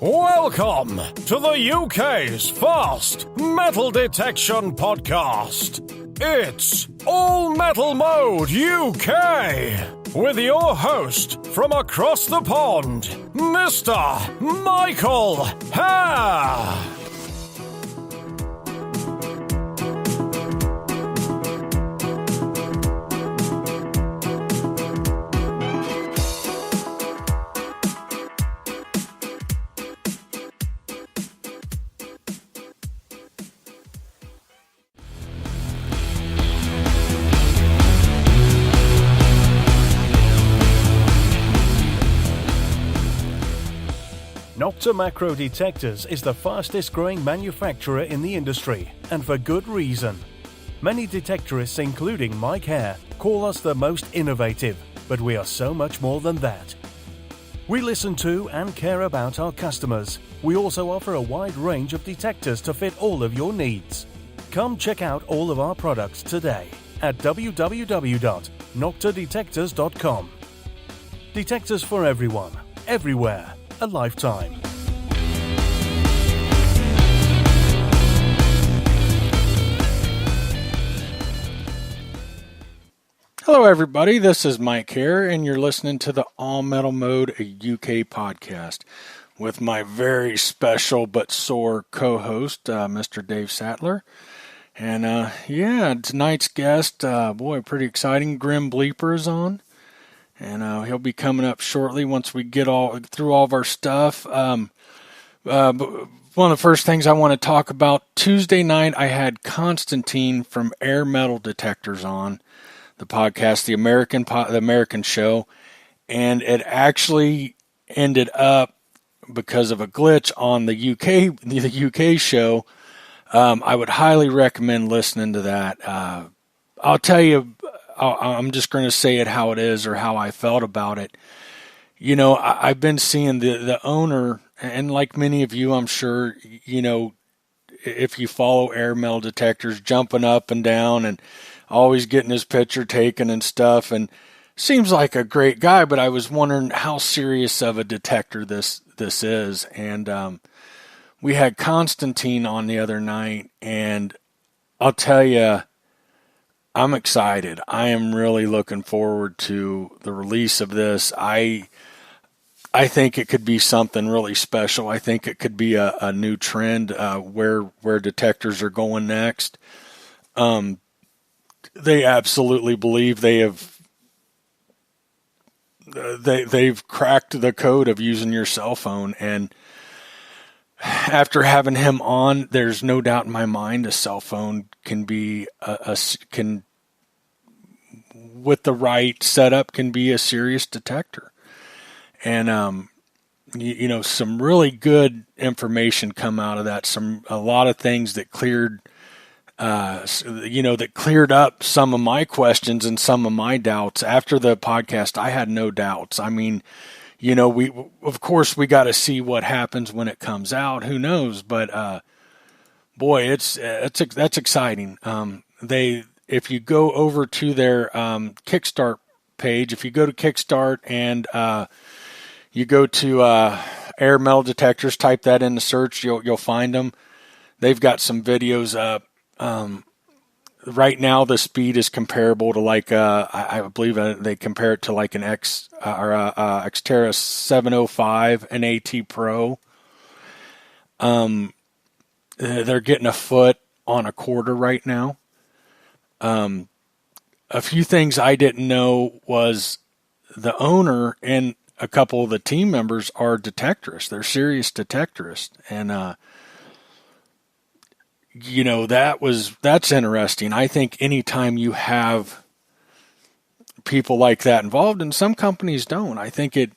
Welcome to the UK's first metal detection podcast. It's All Metal Mode UK with your host from across the pond, Mr. Michael Hare. Nocta Macro Detectors is the fastest growing manufacturer in the industry, and for good reason. Many detectorists, including Mike Hare, call us the most innovative, but we are so much more than that. We listen to and care about our customers. We also offer a wide range of detectors to fit all of your needs. Come check out all of our products today at www.noctadetectors.com. Detectors for everyone, everywhere. A lifetime. Hello everybody, this is Mike here, and you're listening to the All Metal Mode UK podcast with my very special but sore co-host, Mr. Dave Sattler. And tonight's guest, pretty exciting, Grimm Bleepers on. And he'll be coming up shortly once we get through all of our stuff. One of the first things I want to talk about, Tuesday night I had Constantine from Air Metal Detectors on the podcast, the American show, and it actually ended up because of a glitch on the UK show. I would highly recommend listening to that. I'll tell you. I'm just going to say it how it is or how I felt about it. You know, I've been seeing the owner, and like many of you, I'm sure, you know, if you follow Air Metal Detectors, jumping up and down and always getting his picture taken and stuff. And seems like a great guy, but I was wondering how serious of a detector this is. And we had Constantine on the other night, and I'll tell you, I'm excited. I am really looking forward to the release of this. I think it could be something really special. I think it could be a new trend where detectors are going next. They absolutely believe they've cracked the code of using your cell phone, and after having him on, there's no doubt in my mind a cell phone can be with the right setup can be a serious detector. And you know, some really good information come out of that. A lot of things that cleared up some of my questions and some of my doubts. After the podcast, I had no doubts. I mean, you know, we got to see what happens when it comes out. Who knows? But boy, that's exciting. If you go over to their Kickstart page, if you go to Kickstart and you go to Air Metal Detectors, type that in the search, you'll find them. They've got some videos up. Right now, the speed is comparable to I believe they compare it to like an Xterra 705, an AT Pro. They're getting a foot on a quarter right now. A few things I didn't know was the owner and a couple of the team members are detectorists. They're serious detectorists. And, you know, that's interesting. I think anytime you have people like that involved, and some companies don't, I think it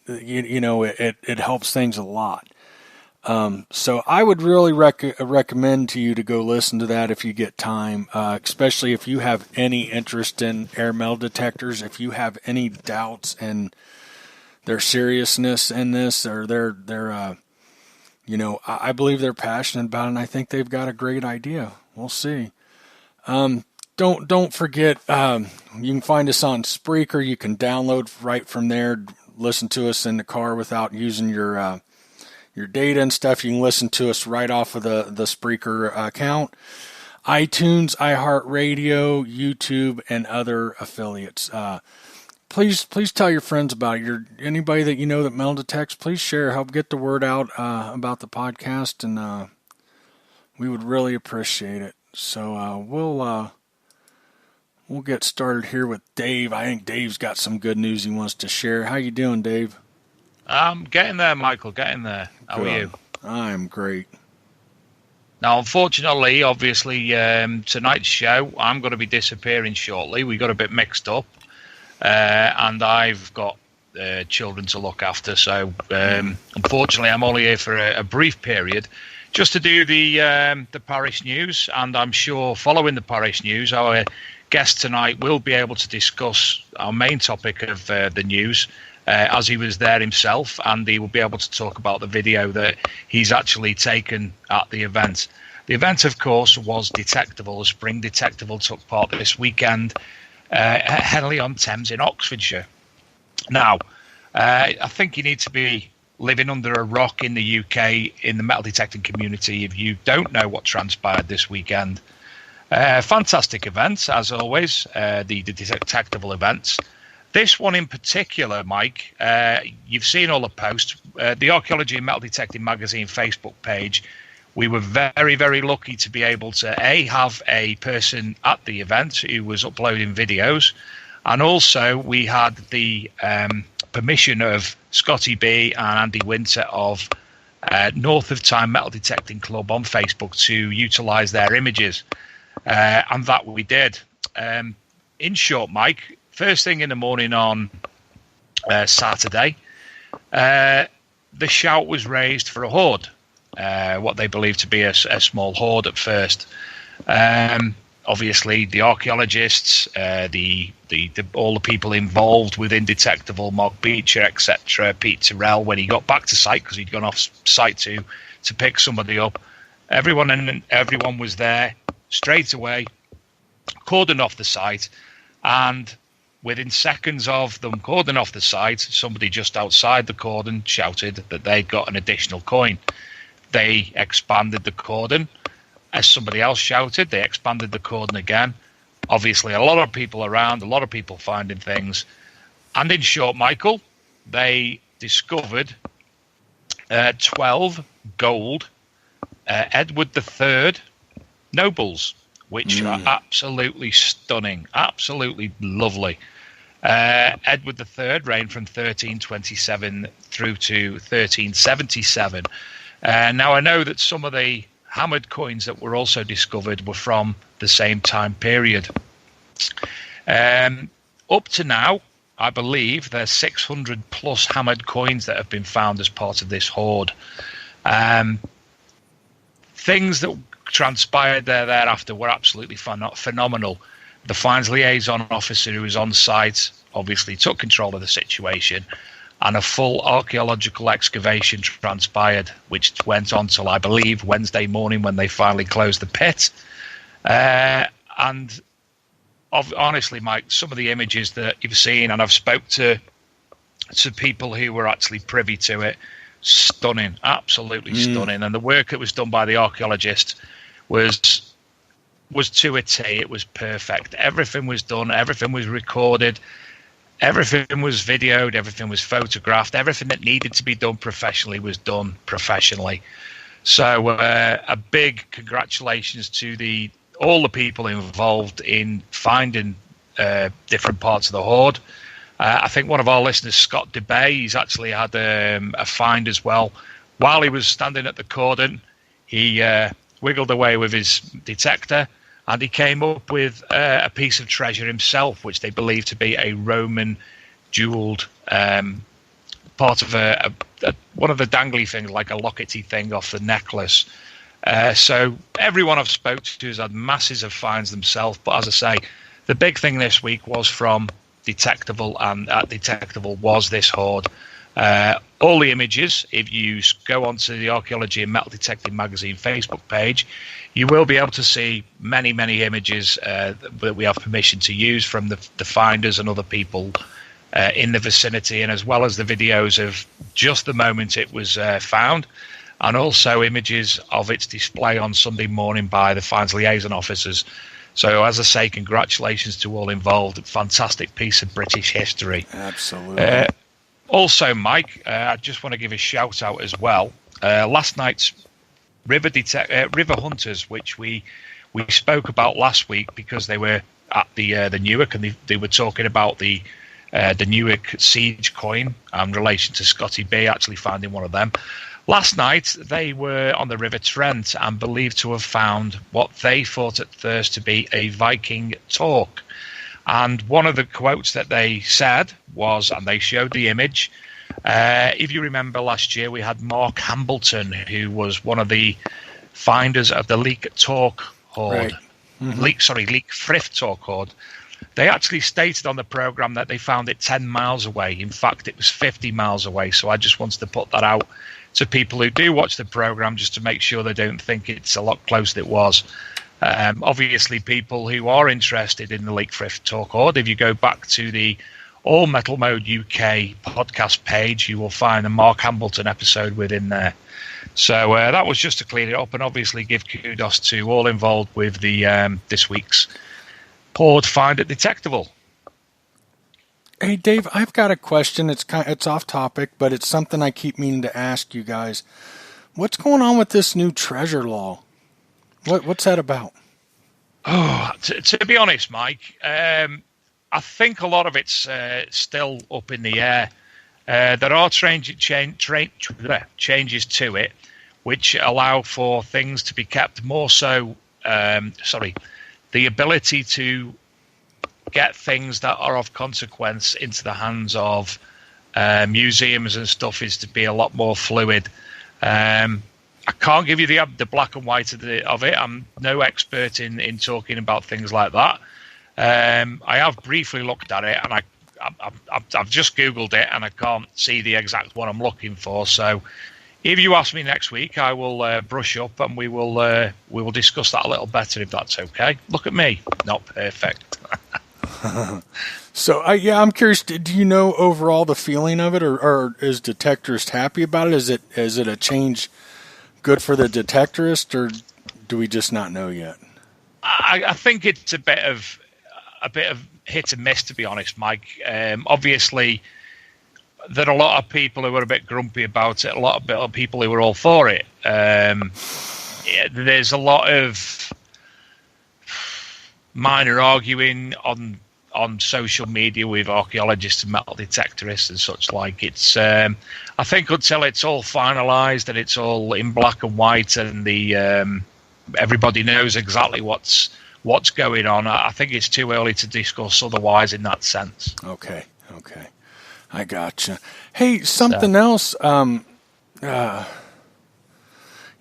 helps things a lot. So I would really recommend to you to go listen to that if you get time, especially if you have any interest in Air Metal Detectors, if you have any doubts in their seriousness in this, or I believe they're passionate about it, and I think they've got a great idea. We'll see. Don't forget, you can find us on Spreaker. You can download right from there, listen to us in the car without using your data and stuff, you can listen to us right off of the Spreaker account, iTunes, iHeartRadio, YouTube, and other affiliates. Please tell your friends about it. Anybody that you know that metal detects, please share. Help get the word out about the podcast, and we would really appreciate it. So we'll get started here with Dave. I think Dave's got some good news he wants to share. How you doing, Dave? I'm getting there, Michael. Getting there. How are you? I'm great. Now, unfortunately, obviously, tonight's show, I'm going to be disappearing shortly. We got a bit mixed up. And I've got children to look after, so unfortunately I'm only here for a brief period, just to do the parish news. And I'm sure following the parish news, our guest tonight will be able to discuss our main topic of the news, as he was there himself, and he will be able to talk about the video that he's actually taken at the event. The event, of course, was Detectable. The Spring Detectable took part this weekend at Henley-on-Thames in Oxfordshire. Now, I think you need to be living under a rock in the UK in the metal detecting community if you don't know what transpired this weekend. Fantastic events, as always, the Detectable events. This one in particular, Mike, you've seen all the posts. The Archaeology and Metal Detecting Magazine Facebook page, we were very, very lucky to be able to, have a person at the event who was uploading videos. And also we had the permission of Scotty B and Andy Winter of North of Time Metal Detecting Club on Facebook to utilise their images. And that we did. In short, Mike, first thing in the morning on Saturday, the shout was raised for a hoard. What they believe to be a small hoard at first. Obviously, the archaeologists, all the people involved with Indetectable, Mark Beecher, etc., Pete Terrell, when he got back to site, because he'd gone off site to pick somebody up, everyone was there straight away, cordoned off the site, and within seconds of them cordoning off the site, somebody just outside the cordon shouted that they'd got an additional coin. They expanded the cordon. As somebody else shouted, they expanded the cordon again. Obviously, a lot of people around, a lot of people finding things. And in short, Michael, they discovered 12 gold Edward III nobles, which are absolutely stunning, absolutely lovely. Edward III reigned from 1327 through to 1377. Now, I know that some of the hammered coins that were also discovered were from the same time period. Up to now, I believe there's 600 plus hammered coins that have been found as part of this hoard. Things that transpired thereafter were absolutely phenomenal. The finds liaison officer who was on site obviously took control of the situation, and a full archaeological excavation transpired, which went on till, I believe, Wednesday morning when they finally closed the pit. And honestly, Mike, some of the images that you've seen, and I've spoke to people who were actually privy to it, stunning, absolutely stunning. And the work that was done by the archaeologists was to a T. It was perfect. Everything was done. Everything was recorded. Everything was videoed, everything was photographed, everything that needed to be done professionally was done professionally. So a big congratulations to all the people involved in finding different parts of the hoard. I think one of our listeners, Scott DeBay, he's actually had a find as well. While he was standing at the cordon, he wiggled away with his detector, and he came up with a piece of treasure himself, which they believe to be a Roman jeweled part of one of the dangly things, like a lockety thing off the necklace. So everyone I've spoken to has had masses of finds themselves. But as I say, the big thing this week was from Detectable, and at Detectable was this hoard. All the images, if you go onto the Archaeology and Metal Detecting Magazine Facebook page, you will be able to see many, many images that we have permission to use from the finders and other people in the vicinity, and as well as the videos of just the moment it was found, and also images of its display on Sunday morning by the Fines Liaison officers. So, as I say, congratulations to all involved. Fantastic piece of British history. Absolutely. Also, Mike, I just want to give a shout out as well. Last night's river hunters, which we spoke about last week because they were at the Newark, and they were talking about the Newark siege coin in relation to Scotty B actually finding one of them. Last night, they were on the River Trent and believed to have found what they thought at first to be a Viking torque. And one of the quotes that they said was, and they showed the image, if you remember last year, we had Mark Hambleton, who was one of the finders of the Leek torque hoard. Right. Leek thrift torque hoard. They actually stated on the program that they found it 10 miles away. In fact, it was 50 miles away. So I just wanted to put that out to people who do watch the program, just to make sure they don't think it's a lot closer than it was. Obviously, people who are interested in the Leek Thrift Talk Hoard, if you go back to the All Metal Mode UK podcast page, you will find a Mark Hambleton episode within there. So that was just to clean it up, and obviously give kudos to all involved with the this week's Hoard Find It Detectable. Hey, Dave, I've got a question. It's off topic, but it's something I keep meaning to ask you guys. What's going on with this new treasure law? What's that about? Oh, to be honest, Mike, I think a lot of it's still up in the air. There are changes to it, which allow for things to be kept more so. The ability to get things that are of consequence into the hands of museums and stuff is to be a lot more fluid. I can't give you the black and white of it. I'm no expert in talking about things like that. I have briefly looked at it, and I've just Googled it, and I can't see the exact one I'm looking for. So, if you ask me next week, I will brush up, and we will discuss that a little better, if that's okay. Look at me, not perfect. So, I'm curious. Do you know overall the feeling of it, or is Detectorist happy about it? Is it a change good for the Detectorist, or do we just not know yet? I think it's a bit of hit and miss, to be honest, Mike. Obviously, there are a lot of people who are a bit grumpy about it. A lot of people who are all for it. There's a lot of minor arguing on social media with archaeologists and metal detectorists and such like. It's I think until it's all finalised and it's all in black and white and the everybody knows exactly what's going on, I think it's too early to discuss otherwise in that sense. Okay. I gotcha. Hey, something else.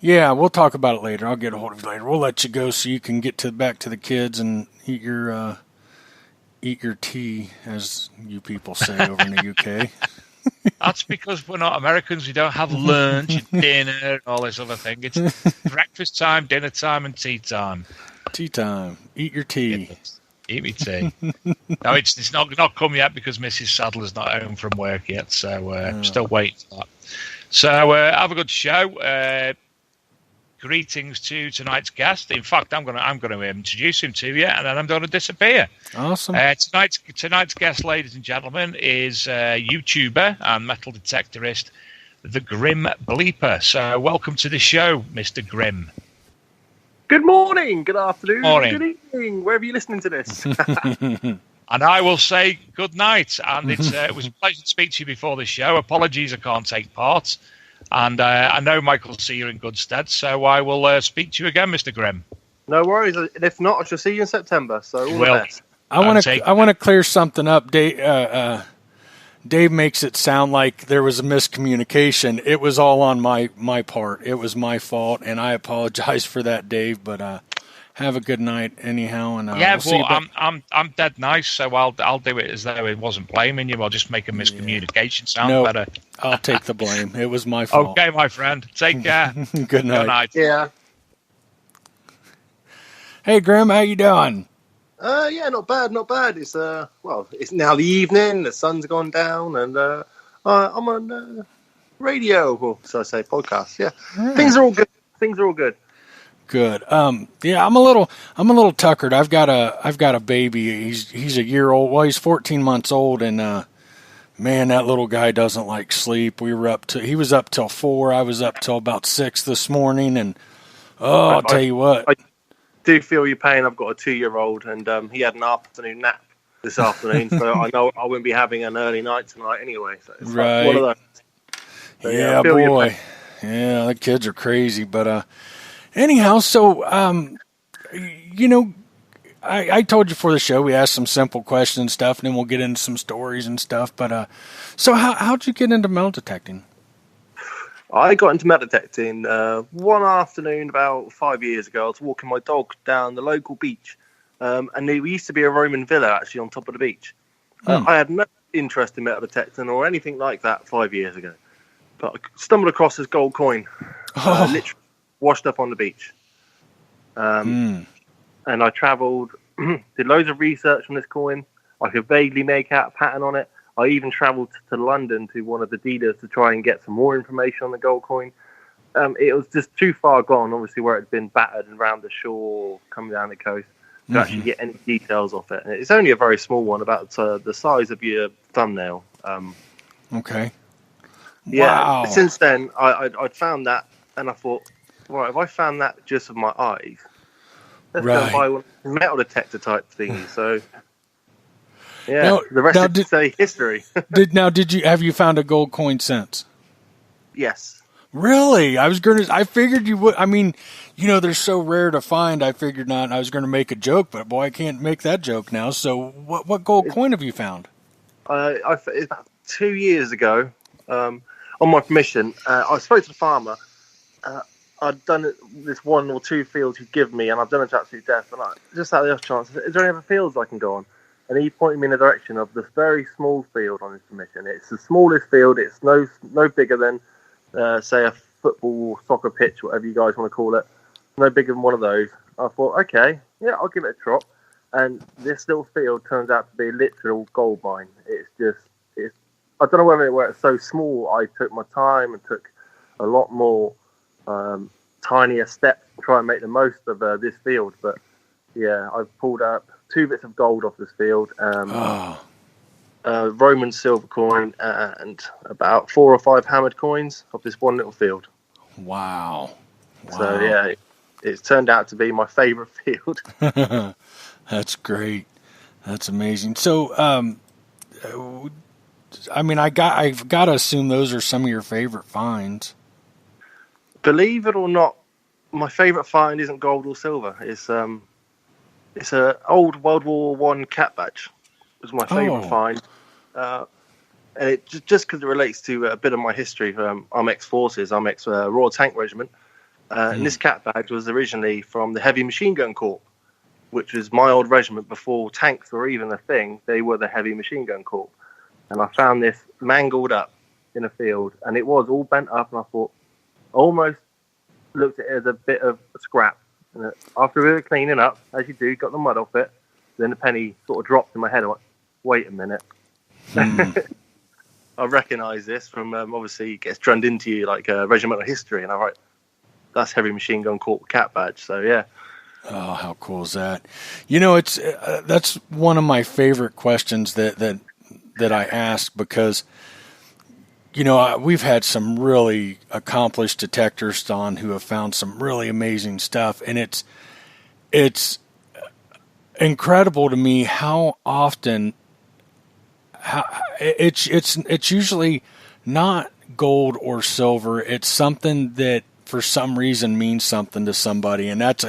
Yeah, we'll talk about it later. I'll get a hold of you later. We'll let you go so you can get back to the kids and eat your tea, as you people say over in the UK. That's because we're not Americans. We don't have lunch and dinner and all this other thing. It's breakfast time, dinner time, and tea time. Tea time. Eat your tea. Eat me tea. No, it's not come yet because Mrs. Sadler's not home from work yet, so I'm still waiting for that. So have a good show. Greetings to tonight's guest. In fact, I'm going to introduce him to you, and then I'm going to disappear. Awesome. Tonight's guest, ladies and gentlemen, is YouTuber and metal detectorist, the Grimm Bleeper. So welcome to the show, Mr. Grimm. Good morning, good afternoon, Morning. Good evening, wherever you're listening to this. And I will say good night. And it was a pleasure to speak to you before the show. Apologies I can't take part. And I know Michael will see you in good stead, so I will speak to you again, Mr. Grimm. No worries. If not, I shall see you in September. So all the best. I want to clear something up. Dave makes it sound like there was a miscommunication. It was all on my part. It was my fault, and I apologize for that, Dave. But have a good night, anyhow. And I'm dead nice, so I'll do it as though it wasn't blaming you. I'll just make a miscommunication sound better. I'll take the blame. It was my fault. Okay, my friend. Take care. Good night. Good night. Yeah. Hey, Grimm, how you doing? Yeah, not bad, not bad. It's it's now the evening. The sun's gone down, and I'm on radio. Or so I say, podcast. Yeah, All things right. are all good. Things are all good. Good. Yeah, I'm a little tuckered. I've got a baby. He's a year old. Well, he's 14 months old, and man, that little guy doesn't like sleep. He was up till 4. I was up till about 6 this morning, and I'll tell you what. I do feel your pain. I've got a 2-year-old, and he had an afternoon nap this afternoon, so I know I wouldn't be having an early night tonight anyway. So it's right. like one of those. So, yeah, boy. Yeah, the kids are crazy, but anyhow, so I told you before the show we asked some simple questions and stuff, and then we'll get into some stories and stuff. But so how'd you get into metal detecting? I got into metal detecting one afternoon about 5 years ago. I was walking my dog down the local beach, and there used to be a Roman villa actually on top of the beach. I had no interest in metal detecting or anything like that 5 years ago, but I stumbled across this gold coin, literally washed up on the beach. And I travelled, did loads of research on this coin. I could vaguely make out a pattern on it. I even travelled to London to one of the dealers to try and get some more information on the gold coin. It was just too far gone, obviously, where it had been battered and round the shore, coming down the coast, to actually get any details off it. And it's only a very small one, about the size of your thumbnail. Okay. Yeah. Wow. Since then, I'd found that, and I thought, right, if I found that just with my eyes, let's go and buy one metal detector type thingy. So. Yeah, now, the rest is history. Have you found a gold coin since? Yes. Really? I figured you would. I mean, they're so rare to find. I figured not. I was going to make a joke, but boy, I can't make that joke now. So, what gold coin have you found? It's about 2 years ago, on my permission. I spoke to the farmer. I'd done this 1 or 2 fields he'd given me, and I've done it to absolute death. And I just had the off chance, is there any other fields I can go on? And he pointed me in the direction of this very small field on his permission. It's the smallest field. It's no bigger than, say, a football or soccer pitch, whatever you guys want to call it. No bigger than one of those. I thought, okay, yeah, I'll give it a trot. And this little field turns out to be a literal gold mine. I don't know whether it's so small. I took my time and took a lot more tinier steps to try and make the most of this field. But yeah, I've pulled up 2 bits of gold off this field, Roman silver coin, and about 4 or 5 hammered coins off this one little field. Wow. So yeah, it's turned out to be my favourite field. That's great. That's amazing. So, I mean, I've got to assume those are some of your favorite finds. Believe it or not, my favourite find isn't gold or silver. It's an old World War I cat badge. It was my favourite find. And it just because it relates to a bit of my history. I'm ex-forces. I'm ex-Royal Tank Regiment. And this cat badge was originally from the Heavy Machine Gun Corps, which was my old regiment before tanks were even a thing. They were the Heavy Machine Gun Corps. And I found this mangled up in a field, and it was all bent up, and I thought, almost looked at it as a bit of scrap. And after a bit of cleaning up, as you do, got the mud off it, then the penny sort of dropped in my head. I went, wait a minute. I recognise this from, obviously, it gets drummed into you like regimental history, and I write, that's Heavy Machine Gun Corps cat badge. So, yeah. Oh, how cool is that? It's that's one of my favorite questions that I ask because, we've had some really accomplished detectors on who have found some really amazing stuff, and it's incredible to me how often it's usually not gold or silver. It's something that for some reason means something to somebody, and that's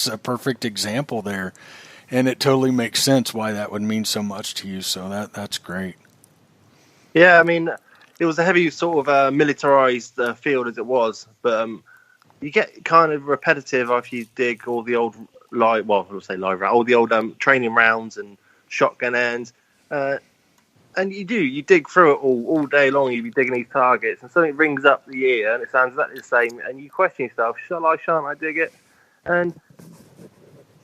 a perfect example there, and it totally makes sense why that would mean so much to you. So that's great. Yeah, I mean, it was a heavy sort of militarized field as it was, but you get kind of repetitive after you dig all the old all the old training rounds and shotgun ends, and you dig through it all day long. You'd be digging these targets, and something rings up the ear, and it sounds exactly the same, and you question yourself, shan't I dig it? And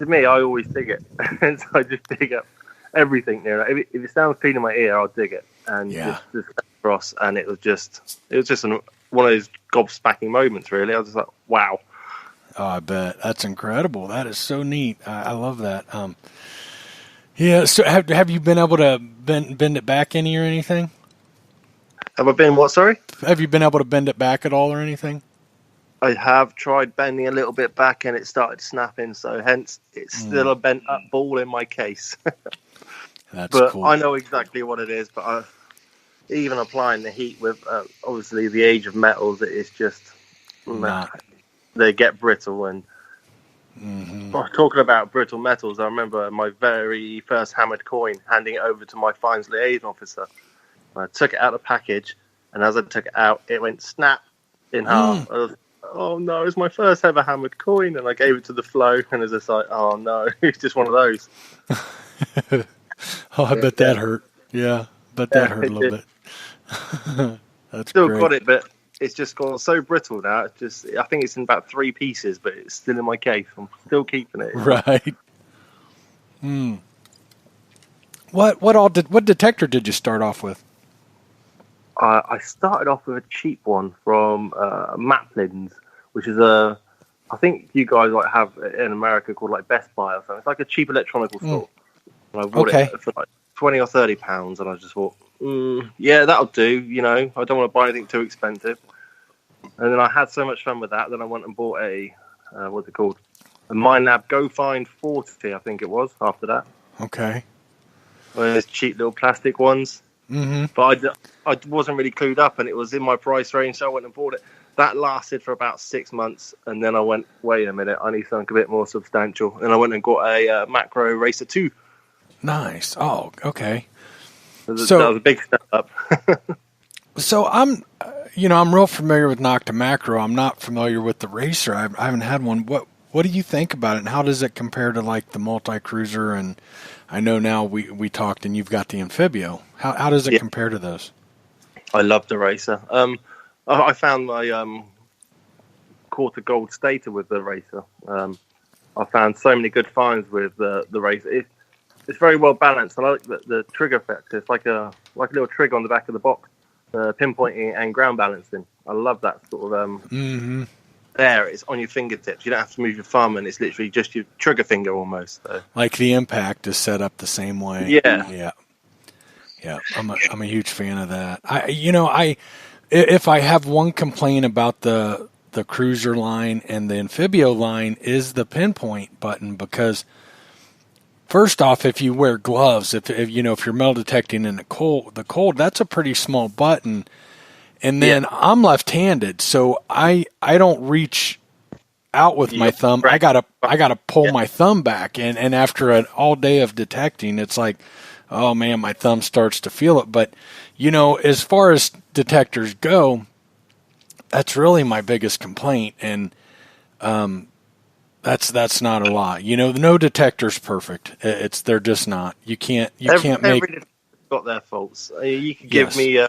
to me, I always dig it, and so I just dig up everything near it. If it sounds clean in my ear, I'll dig it, and just across. And it was just one of those gobsmacking moments. Really, I was just like, wow. Oh, I bet that's incredible. That is so neat. I love that. Yeah. So have you been able to bend it back any or anything? Have I been what? Sorry. Have you been able to bend it back at all or anything? I have tried bending a little bit back, and it started snapping. So hence, it's still a bent up ball in my case. That's but cool. I know exactly what it is. But even applying the heat with obviously the age of metals, it is just they get brittle. And talking about brittle metals, I remember my very first hammered coin, handing it over to my fines liaison officer. I took it out of the package, and as I took it out, it went snap in half. I was, oh no, it's my first ever hammered coin, and I gave it to the flow, and it was just like, oh no, it's just one of those. Oh, I bet that hurt. Yeah, but that hurt a little bit. That's still great. got it, but it's just gone so brittle now. It's just, I think it's in about 3 pieces, but it's still in my case. I'm still keeping it. Right. What detector did you start off with? I started off with a cheap one from Maplin's, which is I think you guys like have in America called like Best Buy or something. It's like a cheap electronical store. And I bought it for like £20 or £30, and I just thought, yeah, that'll do. You know, I don't want to buy anything too expensive. And then I had so much fun with that. Then I went and bought a what's it called? A MindLab Go Find 40, I think it was. After that, okay, those cheap little plastic ones. But I wasn't really clued up, and it was in my price range, so I went and bought it. That lasted for about 6 months, and then I went, wait a minute, I need something a bit more substantial. And I went and got a Macro Racer 2. Nice. Oh, okay. So that was a big step up. So I'm real familiar with Nocta Macro. I'm not familiar with the Racer. I haven't had one. What do you think about it, and how does it compare to like the multi-cruiser? And I know now we talked, and you've got the Amphibio. How does it compare to those? I love the Racer. I found my quarter gold stater with the Racer. I found so many good finds with the Racer. It's very well balanced. I like the trigger effect. It's like a little trigger on the back of the box, pinpointing and ground balancing. I love that sort of. There, it's on your fingertips. You don't have to move your thumb, and it's literally just your trigger finger almost. So. Like the Impact is set up the same way. Yeah. I'm a huge fan of that. If I have one complaint about the Cruiser line and the Amphibio line is the pinpoint button, because first off, if you wear gloves, if you're metal detecting in the cold, that's a pretty small button. And then I'm left-handed, so I don't reach out with my thumb. I gotta pull my thumb back, and after an all day of detecting, it's like, oh man, my thumb starts to feel it. But as far as detectors go, that's really my biggest complaint, and that's not a lot. No detector's perfect. They're just not. You can't make. Every detector's got their faults. You could give me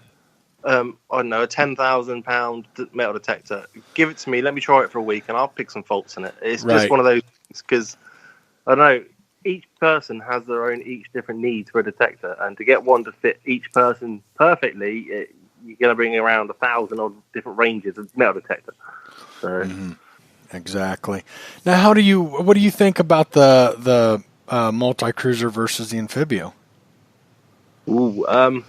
I don't know, a £10,000 metal detector. Give it to me. Let me try it for a week, and I'll pick some faults in it. It's just one of those things, because I don't know. Each person has their own different needs for a detector, and to get one to fit each person perfectly, you're going to bring around 1,000 odd different ranges of metal detector. So. Exactly. Now, what do you think about the multi-cruiser versus the Amphibio? Ooh,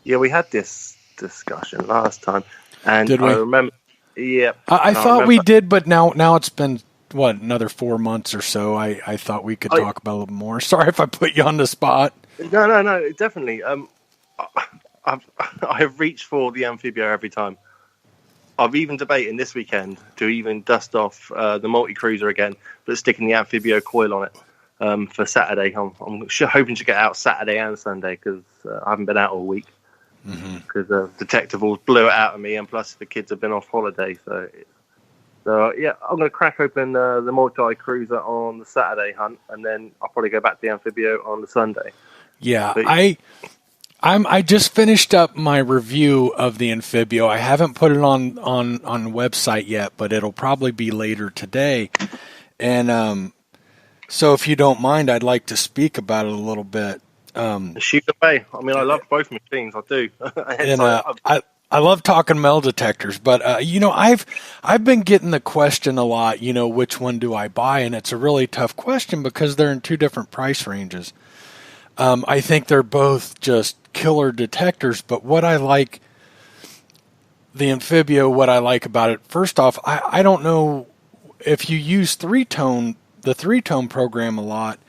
yeah, we had this discussion last time, and did we? I remember. Yeah, I thought we did, but now it's been another 4 months or so. I thought we could talk about it a little more. Sorry if I put you on the spot. No, definitely. I have reached for the Amphibio every time. I've even debated this weekend to even dust off the multi-cruiser again, but sticking the Amphibio coil on it for Saturday. I'm hoping to get out Saturday and Sunday, because I haven't been out all week. Because Detective Balls blew it out of me, and plus the kids have been off holiday. So yeah, I'm going to crack open the multi-cruiser on the Saturday hunt, and then I'll probably go back to the Amphibio on the Sunday. Yeah, I just finished up my review of the Amphibio. I haven't put it on the website yet, but it'll probably be later today. And So if you don't mind, I'd like to speak about it a little bit. Shoot away. I mean, I love both machines. I do. And I love talking metal detectors, but I've been getting the question a lot. Which one do I buy? And it's a really tough question because they're in two different price ranges. I think they're both just killer detectors, but what I like the Amphibio, what I like about it, first off, I don't know if you use the 3-tone program a lot.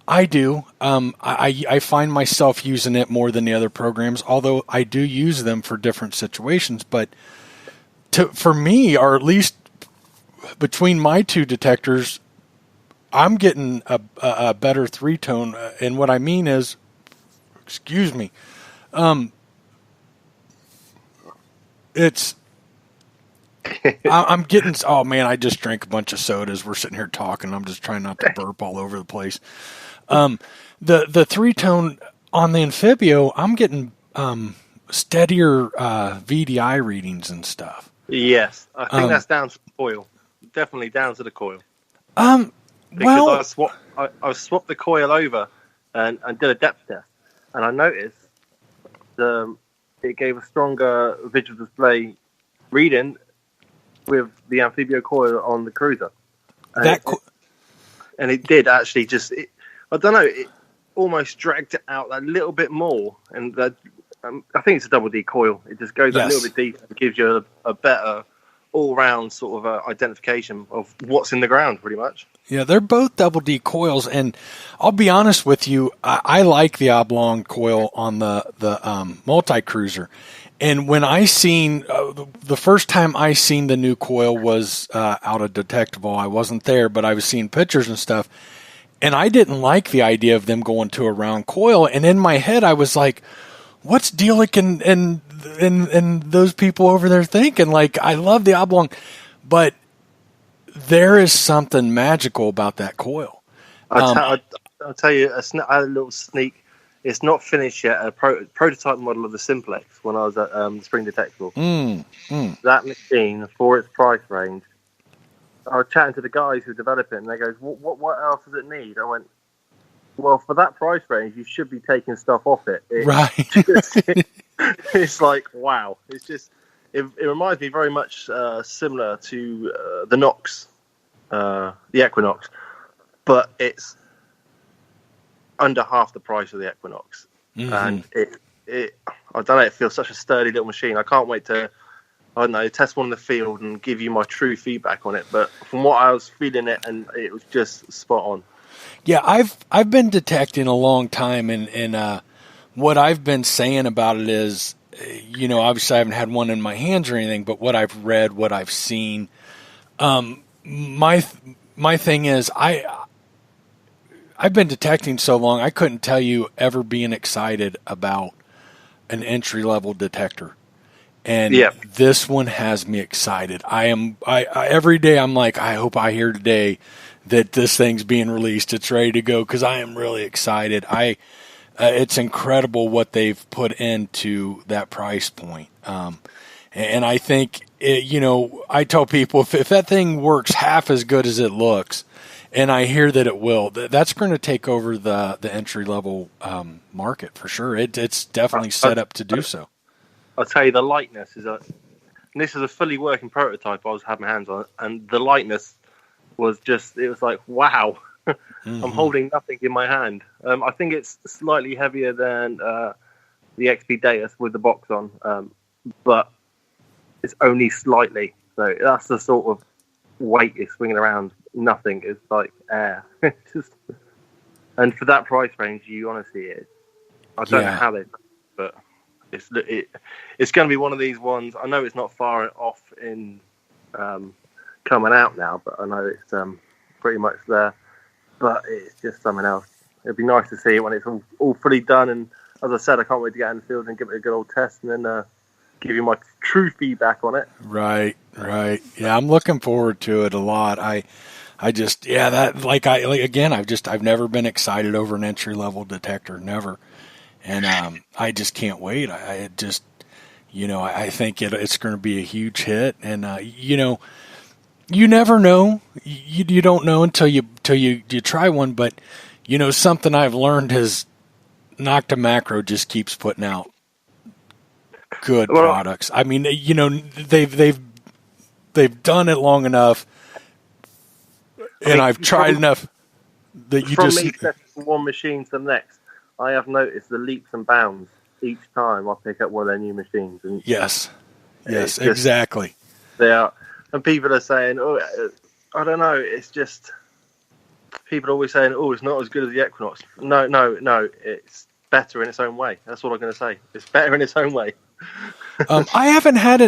I do. I find myself using it more than the other programs, although I do use them for different situations. But for me, or at least between my two detectors, I'm getting a better 3-tone. And what I mean is, excuse me, I'm getting, oh man, I just drank a bunch of sodas. We're sitting here talking. I'm just trying not to burp all over the place. The 3-tone on the Amphibio, I'm getting steadier VDI readings and stuff. Yes, I think that's down to the coil. Definitely down to the coil. Because I swapped the coil over and did a depth test, and I noticed it gave a stronger visual display reading with the Amphibio coil on the Cruiser. And it did actually I don't know, it almost dragged it out a little bit more. And I think it's a double D coil. It just goes a little bit deeper and gives you a better all-round sort of identification of what's in the ground, pretty much. Yeah, they're both double D coils, and I'll be honest with you, I like the oblong coil on the multi-cruiser. And when I seen the first time I seen the new coil was out of Detectable. I wasn't there, but I was seeing pictures and stuff, and I didn't like the idea of them going to a round coil. And in my head, I was like, "What's Delic and those people over there thinking?" Like, I love the oblong, but there is something magical about that coil. I'll tell you, I had a little sneak. It's not finished yet. A prototype model of the Simplex when I was at Spring Detectable. That machine, for its price range, I was chatting to the guys who develop it, and they go, "What else does it need?" I went, "Well, for that price range, you should be taking stuff off it." Right. It's like, wow. It's just, it reminds me very much similar to the Nox, the Equinox, but it's under half the price of the Equinox. And it I don't know, it feels such a sturdy little machine. I can't wait to, I don't know, test one in the field and give you my true feedback on it. But from what I was feeling it, and it was just spot on. Yeah, I've been detecting a long time, and what I've been saying about it is, obviously I haven't had one in my hands or anything, but what I've read, what I've seen, my thing is, I've been detecting so long, I couldn't tell you ever being excited about an entry-level detector. And this one has me excited. I every day I'm like, I hope I hear today that this thing's being released. It's ready to go, because I am really excited. It's incredible what they've put into that price point. And I think, I tell people, if that thing works half as good as it looks, and I hear that it will, that's going to take over the entry-level market for sure. It's definitely set up to do so. I'll tell you, the lightness is this is a fully working prototype I was having my hands on, and the lightness was just, it was like, wow, I'm holding nothing in my hand. I think it's slightly heavier than the XP Deus with the box on, but it's only slightly. So that's the sort of weight it's swinging around. Nothing is like air. And for that price range, you honestly is. I don't know how they, but it's going to be one of these ones. I know it's not far off in coming out now, but I know it's pretty much there. But it's just something else. It'd be nice to see it when it's all fully done. And as I said, I can't wait to get in the field and give it a good old test, and then give you my true feedback on it. Right. Yeah, I'm looking forward to it a lot. I've never been excited over an entry level detector, never. And I just can't wait. I think it's going to be a huge hit. And you never know. You don't know until you try one. But something I've learned is Nocta Macro just keeps putting out good products. I mean, they've done it long enough, and I've tried enough that you from just me setting from one machine to the next. I have noticed the leaps and bounds each time I pick up one of their new machines. And yes, exactly. They are, and people are saying, "Oh, I don't know." It's just people are always saying, "Oh, it's not as good as the Equinox." No, it's better in its own way. That's all I'm going to say. It's better in its own way. I haven't had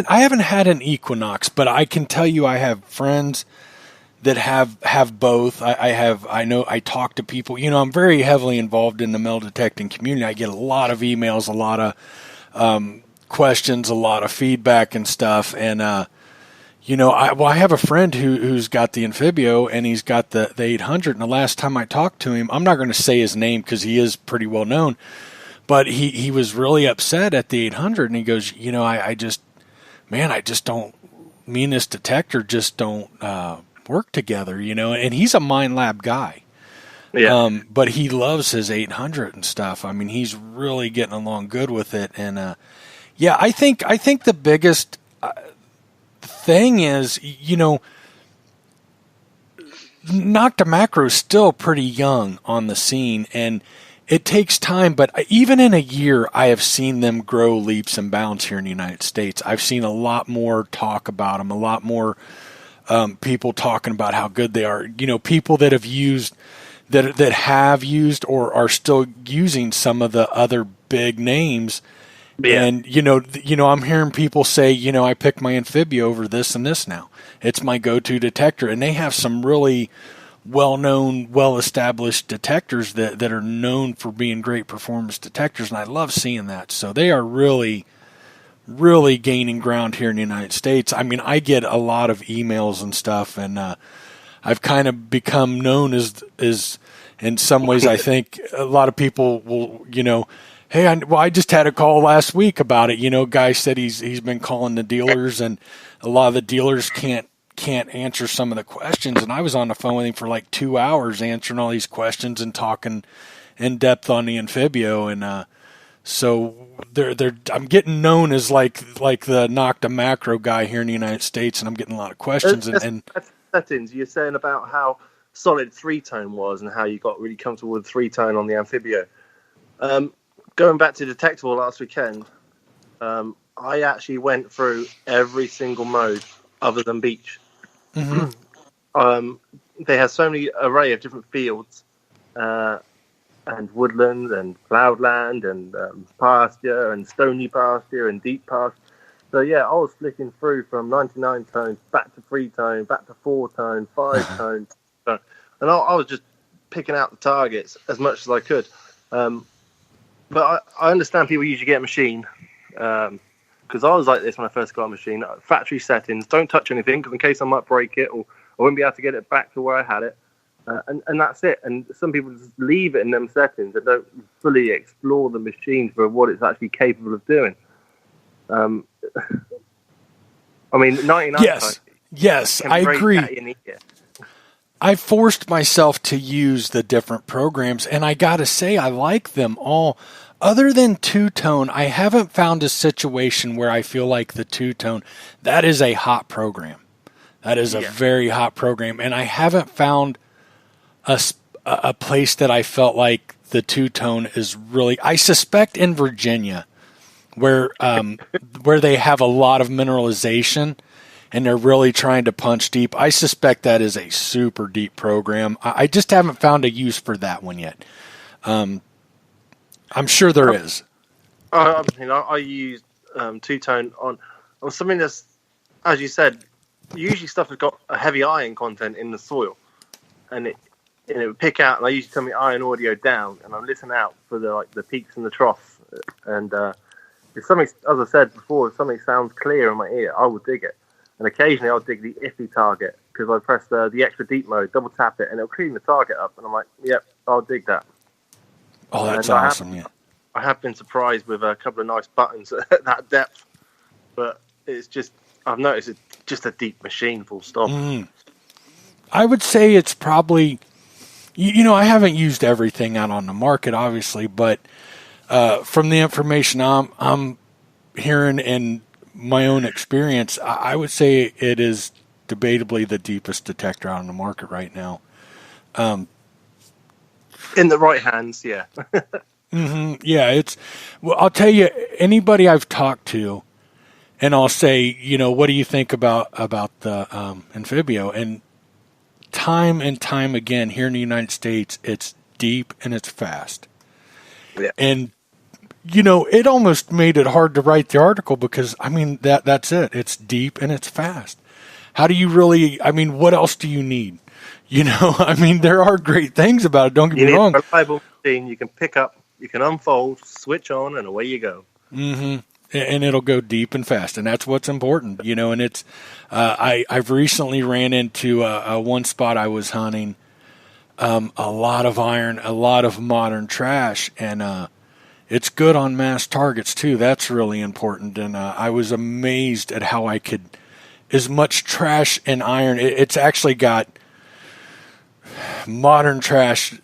an Equinox, but I can tell you I have friends that have both. I know I talk to people. I'm very heavily involved in the metal detecting community. I get a lot of emails, a lot of questions, a lot of feedback and stuff. And I have a friend who's got the Amphibio and he's got the 800. And the last time I talked to him, I'm not going to say his name because he is pretty well known, but he was really upset at the 800. And he goes, I just don't, me and this detector just don't work together, and he's a Mind Lab guy. Yeah. But he loves his 800 and stuff. I mean, he's really getting along good with it. And I think the biggest thing is, Nocta Macro is still pretty young on the scene, and it takes time. But even in a year, I have seen them grow leaps and bounds here in the United States. I've seen a lot more talk about them, a lot more people talking about how good they are. People that have used or are still using some of the other big names. Yeah. And I'm hearing people say, I pick my Amphibia over this and this now. It's my go-to detector, and they have some really well-known, well-established detectors that are known for being great performance detectors, and I love seeing that. So they are really gaining ground here in the United States. I mean, I get a lot of emails and stuff, and I've kind of become known as in some ways, I think a lot of people will, hey, I just had a call last week about it. Guy said he's been calling the dealers, and a lot of the dealers can't answer some of the questions. And I was on the phone with him for like 2 hours answering all these questions and talking in depth on the Amphibio. And so I'm getting known as like the Nocta Macro guy here in the United States, and I'm getting a lot of questions. And settings, you're saying about how solid 3-tone was and how you got really comfortable with 3-tone on the Amphibio. Going back to Detectable last weekend, I actually went through every single mode other than beach. Mm-hmm. They have so many array of different fields, and woodland and cloudland and pasture and stony pasture and deep pasture. So yeah, I was flicking through from 99 tones back to 3-tone, back to 4-tone, 5-tone, and I was just picking out the targets as much as I could. But I understand people usually get a machine, because I was like this when I first got a machine. Factory settings, don't touch anything, because in case I might break it or I wouldn't be able to get it back to where I had it. And that's it. And some people just leave it in them settings and don't fully explore the machine for what it's actually capable of doing. I mean, 99. Yes, I agree. I forced myself to use the different programs, and I got to say, I like them all. Other than 2-tone, I haven't found a situation where I feel like the 2-tone, that is a hot program. That is a very hot program, and I haven't found a place that I felt like the 2-tone is really. I suspect in Virginia, where they have a lot of mineralization, and they're really trying to punch deep. I suspect that is a super deep program. I just haven't found a use for that one yet. I'm sure there is. I use 2-tone on something that's, as you said, usually stuff has got a heavy iron content in the soil, and it would pick out. And I usually turn my iron audio down, and I listen out for the peaks and the troughs. And if something, as I said before, if something sounds clear in my ear, I will dig it. And occasionally I'll dig the iffy target because I press the extra deep mode, double tap it, and it'll clean the target up. And I'm like, yep, I'll dig that. Oh, that's awesome. I have been surprised with a couple of nice buttons at that depth, but it's just, I've noticed it just a deep machine, full stop. I would say it's probably, I haven't used everything out on the market, obviously, but from the information I'm hearing and my own experience, I would say it is debatably the deepest detector out on the market right now. In the right hands, yeah. Yeah, well, I'll tell you, anybody I've talked to, and I'll say, what do you think about the Amphibio? And time again, here in the United States, it's deep and it's fast. Yeah. And, it almost made it hard to write the article because, that's it. It's deep and it's fast. How do you really, what else do you need? There are great things about it. Don't get me wrong. You need a reliable machine you can pick up, you can unfold, switch on, and away you go. Mm-hmm. And it'll go deep and fast, and that's what's important, And it's, I've recently ran into one spot I was hunting, a lot of iron, a lot of modern trash, and it's good on mass targets too. That's really important, and I was amazed at how I could, as much trash and iron. It's actually got modern trash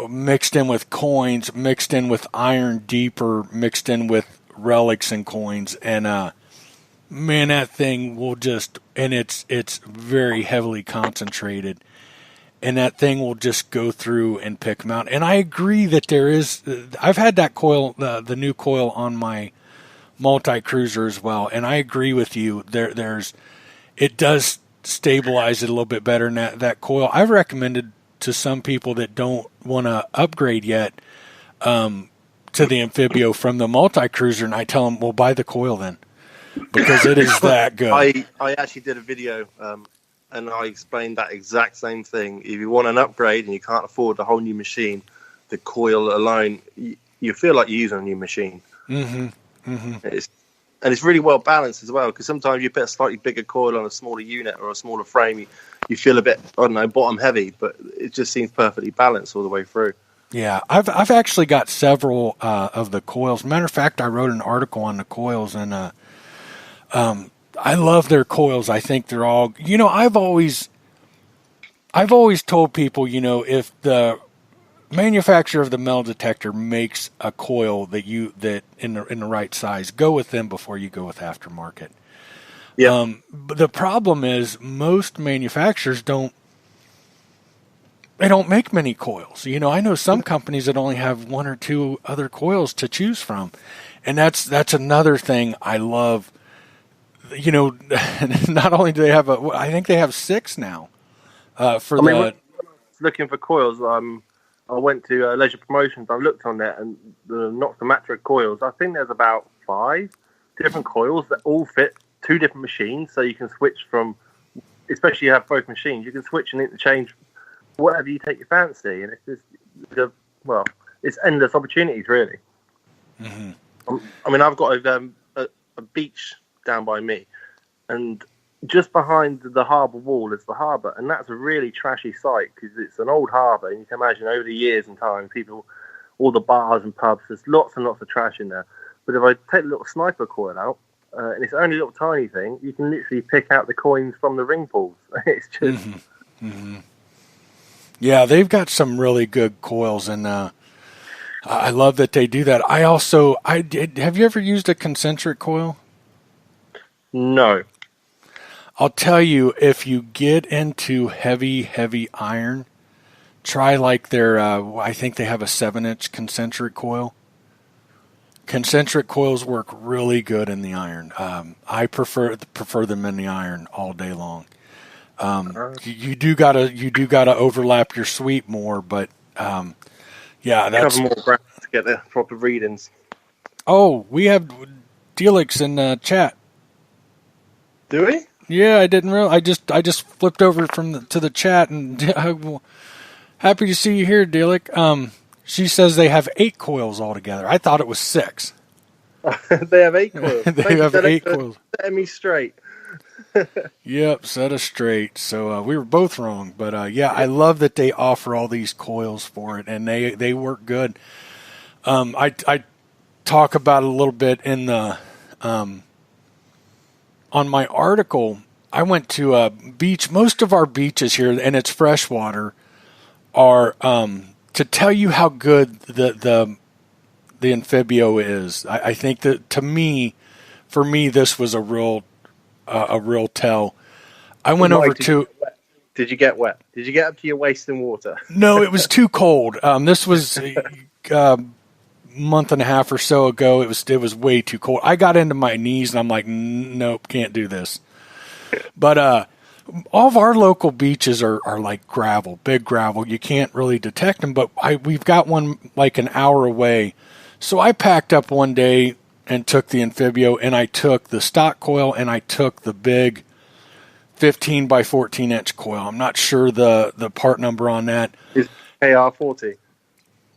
mixed in with coins, mixed in with iron deeper, mixed in with relics and coins, and man, that thing will just, and it's very heavily concentrated, and that thing will just go through and pick them out. And I agree that there is, I've had that coil, the new coil on my multi-cruiser as well, and I agree with you. It does stabilize it a little bit better than that coil. I've recommended to some people that don't want to upgrade yet to the Amphibio from the multi-cruiser, and I tell them, well, buy the coil then, because it is that good. I actually did a video and I explained that exact same thing. If you want an upgrade and you can't afford a whole new machine, the coil alone, you feel like you're using a new machine. Mm-hmm. Mm-hmm. It's really well balanced as well, because sometimes you put a slightly bigger coil on a smaller unit or a smaller frame, you feel a bit, bottom heavy, but it just seems perfectly balanced all the way through. Yeah, I've actually got several of the coils. Matter of fact, I wrote an article on the coils, and I love their coils. I think they're all, I've always told people, if the manufacturer of the metal detector makes a coil that in the right size, go with them before you go with aftermarket. Yeah. But the problem is most manufacturers don't make many coils. I know some companies that only have one or two other coils to choose from, and that's another thing I love. Not only do they have I think they have 6 now. When I was looking for coils, I went to Leisure Promotions. I looked on there, and the Noctometric coils, I think there's about 5 different coils that all fit 2 different machines, so you can switch from, especially you have both machines, you can switch and interchange whatever you take your fancy, and it's just, it's endless opportunities, really. Mm-hmm. I've got a beach down by me, and just behind the harbour wall is the harbour, and that's a really trashy site because it's an old harbour, and you can imagine over the years and time, all the bars and pubs, there's lots and lots of trash in there. But if I take the little sniper coil out, and it's only a little tiny thing, you can literally pick out the coins from the ring pools. It's just... Mm-hmm. Mm-hmm. Yeah, they've got some really good coils, and I love that they do that. Have you ever used a concentric coil? No. I'll tell you, if you get into heavy iron, try like their, I think they have a 7-inch concentric coil. Concentric coils work really good in the iron. I prefer them in the iron all day long. You do gotta overlap your sweep more, but that's cover more ground to get the proper readings. Oh, we have Delix in chat. Do we? Yeah, I didn't realize. I just flipped over to the chat, and happy to see you here, Delix. She says they have 8 coils altogether. I thought it was 6. They have 8 coils. They have 8 coils. Set me straight. Yep, set us straight. So we were both wrong, but I love that they offer all these coils for it, and they work good. I talk about it a little bit in the on my article, I went to a beach. Most of our beaches here, and it's freshwater, are to tell you how good the Amphibio is. I think that for me, this was a real tell. I went over to. Did you get wet? Did you get up to your waist in water? No, it was too cold. This was a month and a half or so ago. It was way too cold. I got into my knees, and I'm like, nope, can't do this. But all of our local beaches are like gravel, big gravel. You can't really detect them, but we've got one like an hour away. So I packed up one day and took the Amphibio, and I took the stock coil, and I took the big 15 by 14 inch coil. I'm not sure the part number on that. It's AR40.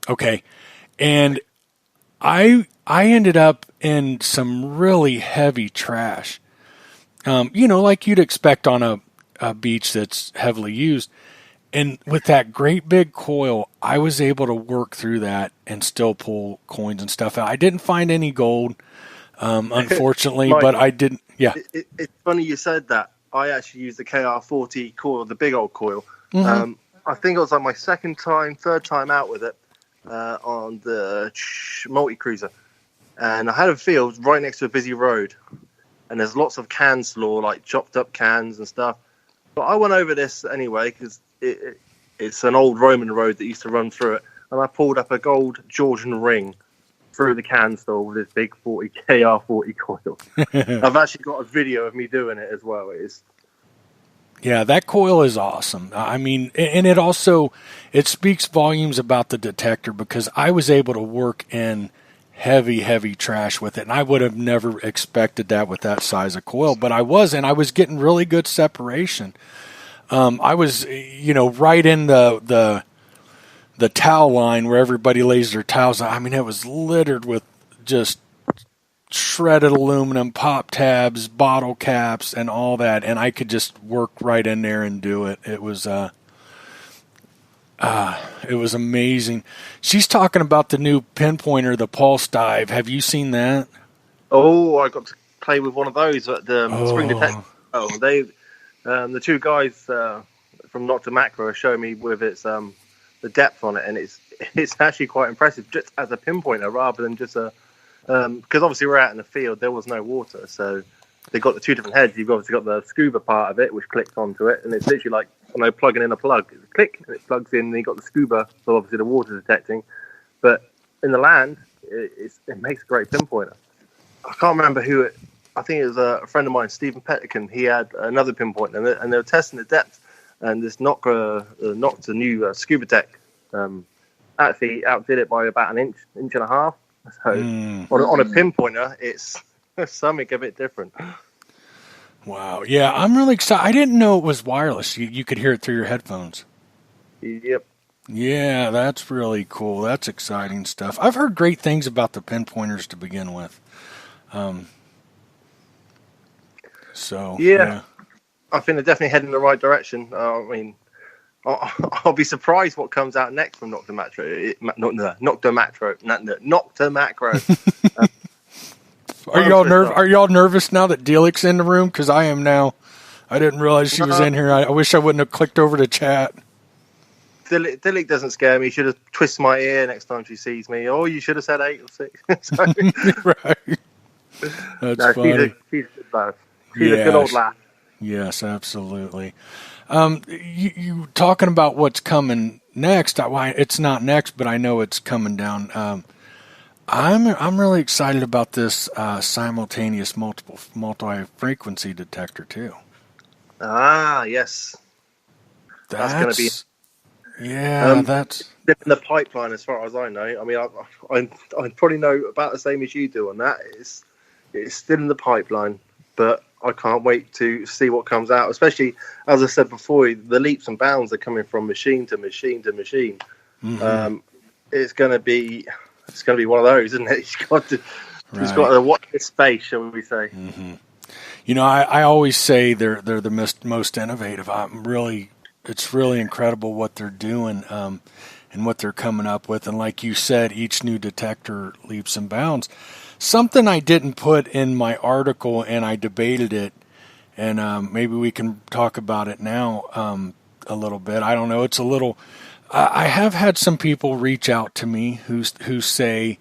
Okay. And I ended up in some really heavy trash. Like you'd expect on a beach that's heavily used. And with that great big coil, I was able to work through that and still pull coins and stuff out. I didn't find any gold, unfortunately, Mike, but I didn't. Yeah. It's funny you said that. I actually used the KR40 coil, the big old coil. Mm-hmm. I think it was like my third time out with it on the multi-cruiser. And I had a field right next to a busy road. And there's lots of can slaw, like chopped up cans and stuff. But I went over this anyway because it's an old Roman road that used to run through it. And I pulled up a gold Georgian ring through the can stall with this big KR40 coil. I've actually got a video of me doing it as well. Yeah, that coil is awesome. I mean, and it speaks volumes about the detector because I was able to work in heavy trash with it, and I would have never expected that with that size of coil, but I was getting really good separation. I was, right in the towel line where everybody lays their towels. I mean, it was littered with just shredded aluminum, pop tabs, bottle caps, and all that, and I could just work right in there and do it. It was amazing. She's talking about the new pinpointer, the Pulse Dive. Have you seen that? Oh, I got to play with one of those at the Spring Detector. Oh, the two guys from Nocta Macro are showing me with its the depth on it, and it's actually quite impressive just as a pinpointer rather than just a because obviously we're out in the field, there was no water, so they've got the two different heads. You've obviously got the scuba part of it, which clicks onto it, and it's literally like plugging in a plug. It's a click, and it plugs in, and you've got the scuba, so obviously the water detecting. But in the land, it makes a great pinpointer. I can't remember who it. I think it was a friend of mine, Stephen Pettican. He had another pinpointer, and they were testing the depth. And this Nocta new scuba tech actually outdid it by about an inch and a half. So on a pinpointer, it's something a bit different. Wow. Yeah, I'm really excited. I didn't know it was wireless. You could hear it through your headphones. Yep. Yeah, that's really cool. That's exciting stuff. I've heard great things about the pinpointers to begin with. Yeah. I think they're definitely heading in the right direction. I mean, I'll be surprised what comes out next from Nocta Macro. Are y'all nervous now that Delik's in the room? Because I am now. I didn't realize she was in here. I wish I wouldn't have clicked over to chat. Dilik doesn't scare me. She should have twisted my ear next time she sees me. Oh, you should have said 8 or 6. Right. That's funny. She's a good laugh. She's a good old laugh. Yes, absolutely. You talking about what's coming next? It's not next, but I know it's coming down. I'm really excited about this simultaneous multi-frequency detector too. Ah, yes. That's going to be. Yeah, that's in the pipeline as far as I know. I mean, I probably know about the same as you do on that. It's still in the pipeline, but I can't wait to see what comes out. Especially, as I said before, the leaps and bounds are coming from machine to machine to machine. Mm-hmm. It's going to be one of those, isn't it? It's got to watch this space, shall we say? Mm-hmm. I always say they're the most innovative. It's really incredible what they're doing and what they're coming up with. And like you said, each new detector leaps and bounds. Something I didn't put in my article, and I debated it, and maybe we can talk about it now a little bit. I don't know. It's a little. I have had some people reach out to me who say,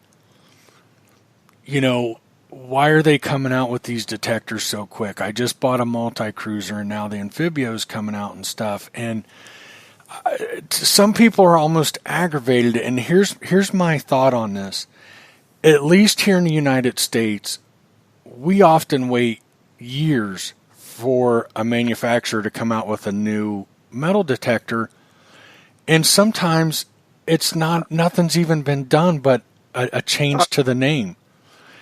why are they coming out with these detectors so quick? I just bought a multi-cruiser, and now the Amphibio's coming out and stuff. And some people are almost aggravated. And here's my thought on this. At least here in the United States, we often wait years for a manufacturer to come out with a new metal detector, and sometimes it's nothing's even been done but a change to the name.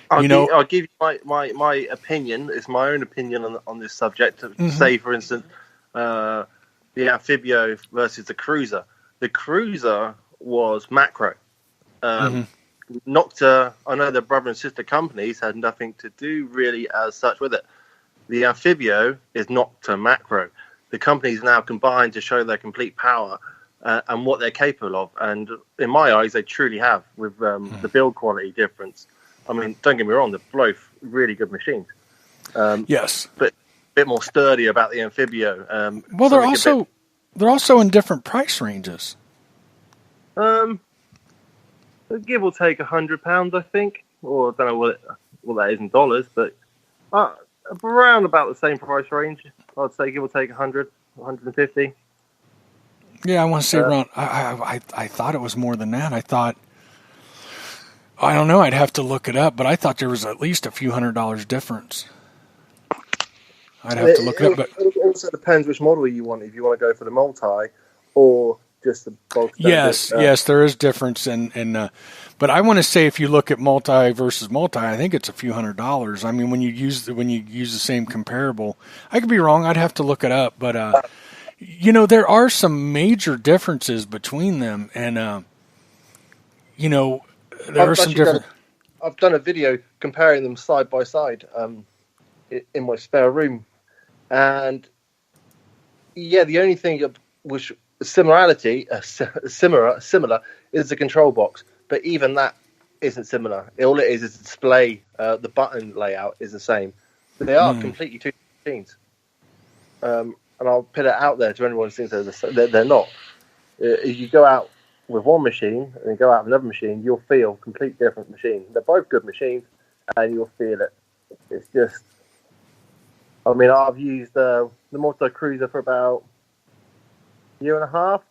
I'll give you my opinion. It's my own opinion on this subject. Say, for instance, the Amphibio versus the Cruiser. The Cruiser was macro. Nocta, I know the brother and sister companies had nothing to do really as such with it. The Amphibio is Nocta macro. The companies now combined to show their complete power and what they're capable of. And in my eyes, they truly have, with the build quality difference. I mean, don't get me wrong, they're both really good machines. Yes. But a bit more sturdy about the Amphibio. Well, they're also in different price ranges. Give or take £100, I think. Or I don't know what that is in dollars, but around about the same price range. I'd say give or take 100, 150. Yeah, I want to say around. I thought it was more than that. I don't know. I'd have to look it up, but I thought there was at least a few $100 difference. I'd have to look it up. But it also depends which model you want. If you want to go for the multi or just the bulk standard. Yes, there is difference in but I want to say if you look at multi versus multi, I think it's a few $100s. I mean, when you use the same comparable, I could be wrong. I'd have to look it up, but there are some major differences between them, and there are some different. I've done a video comparing them side by side in my spare room, and the only thing which similar is the control box, but even that isn't similar. All it is the display. The button layout is the same. They are completely two machines, and I'll put it out there to anyone who thinks they're not. If you go out with one machine and then go out with another machine, you'll feel a completely different machine. They're both good machines, and you'll feel it. It's just, I mean, I've used the multi-cruiser for about a year and a half,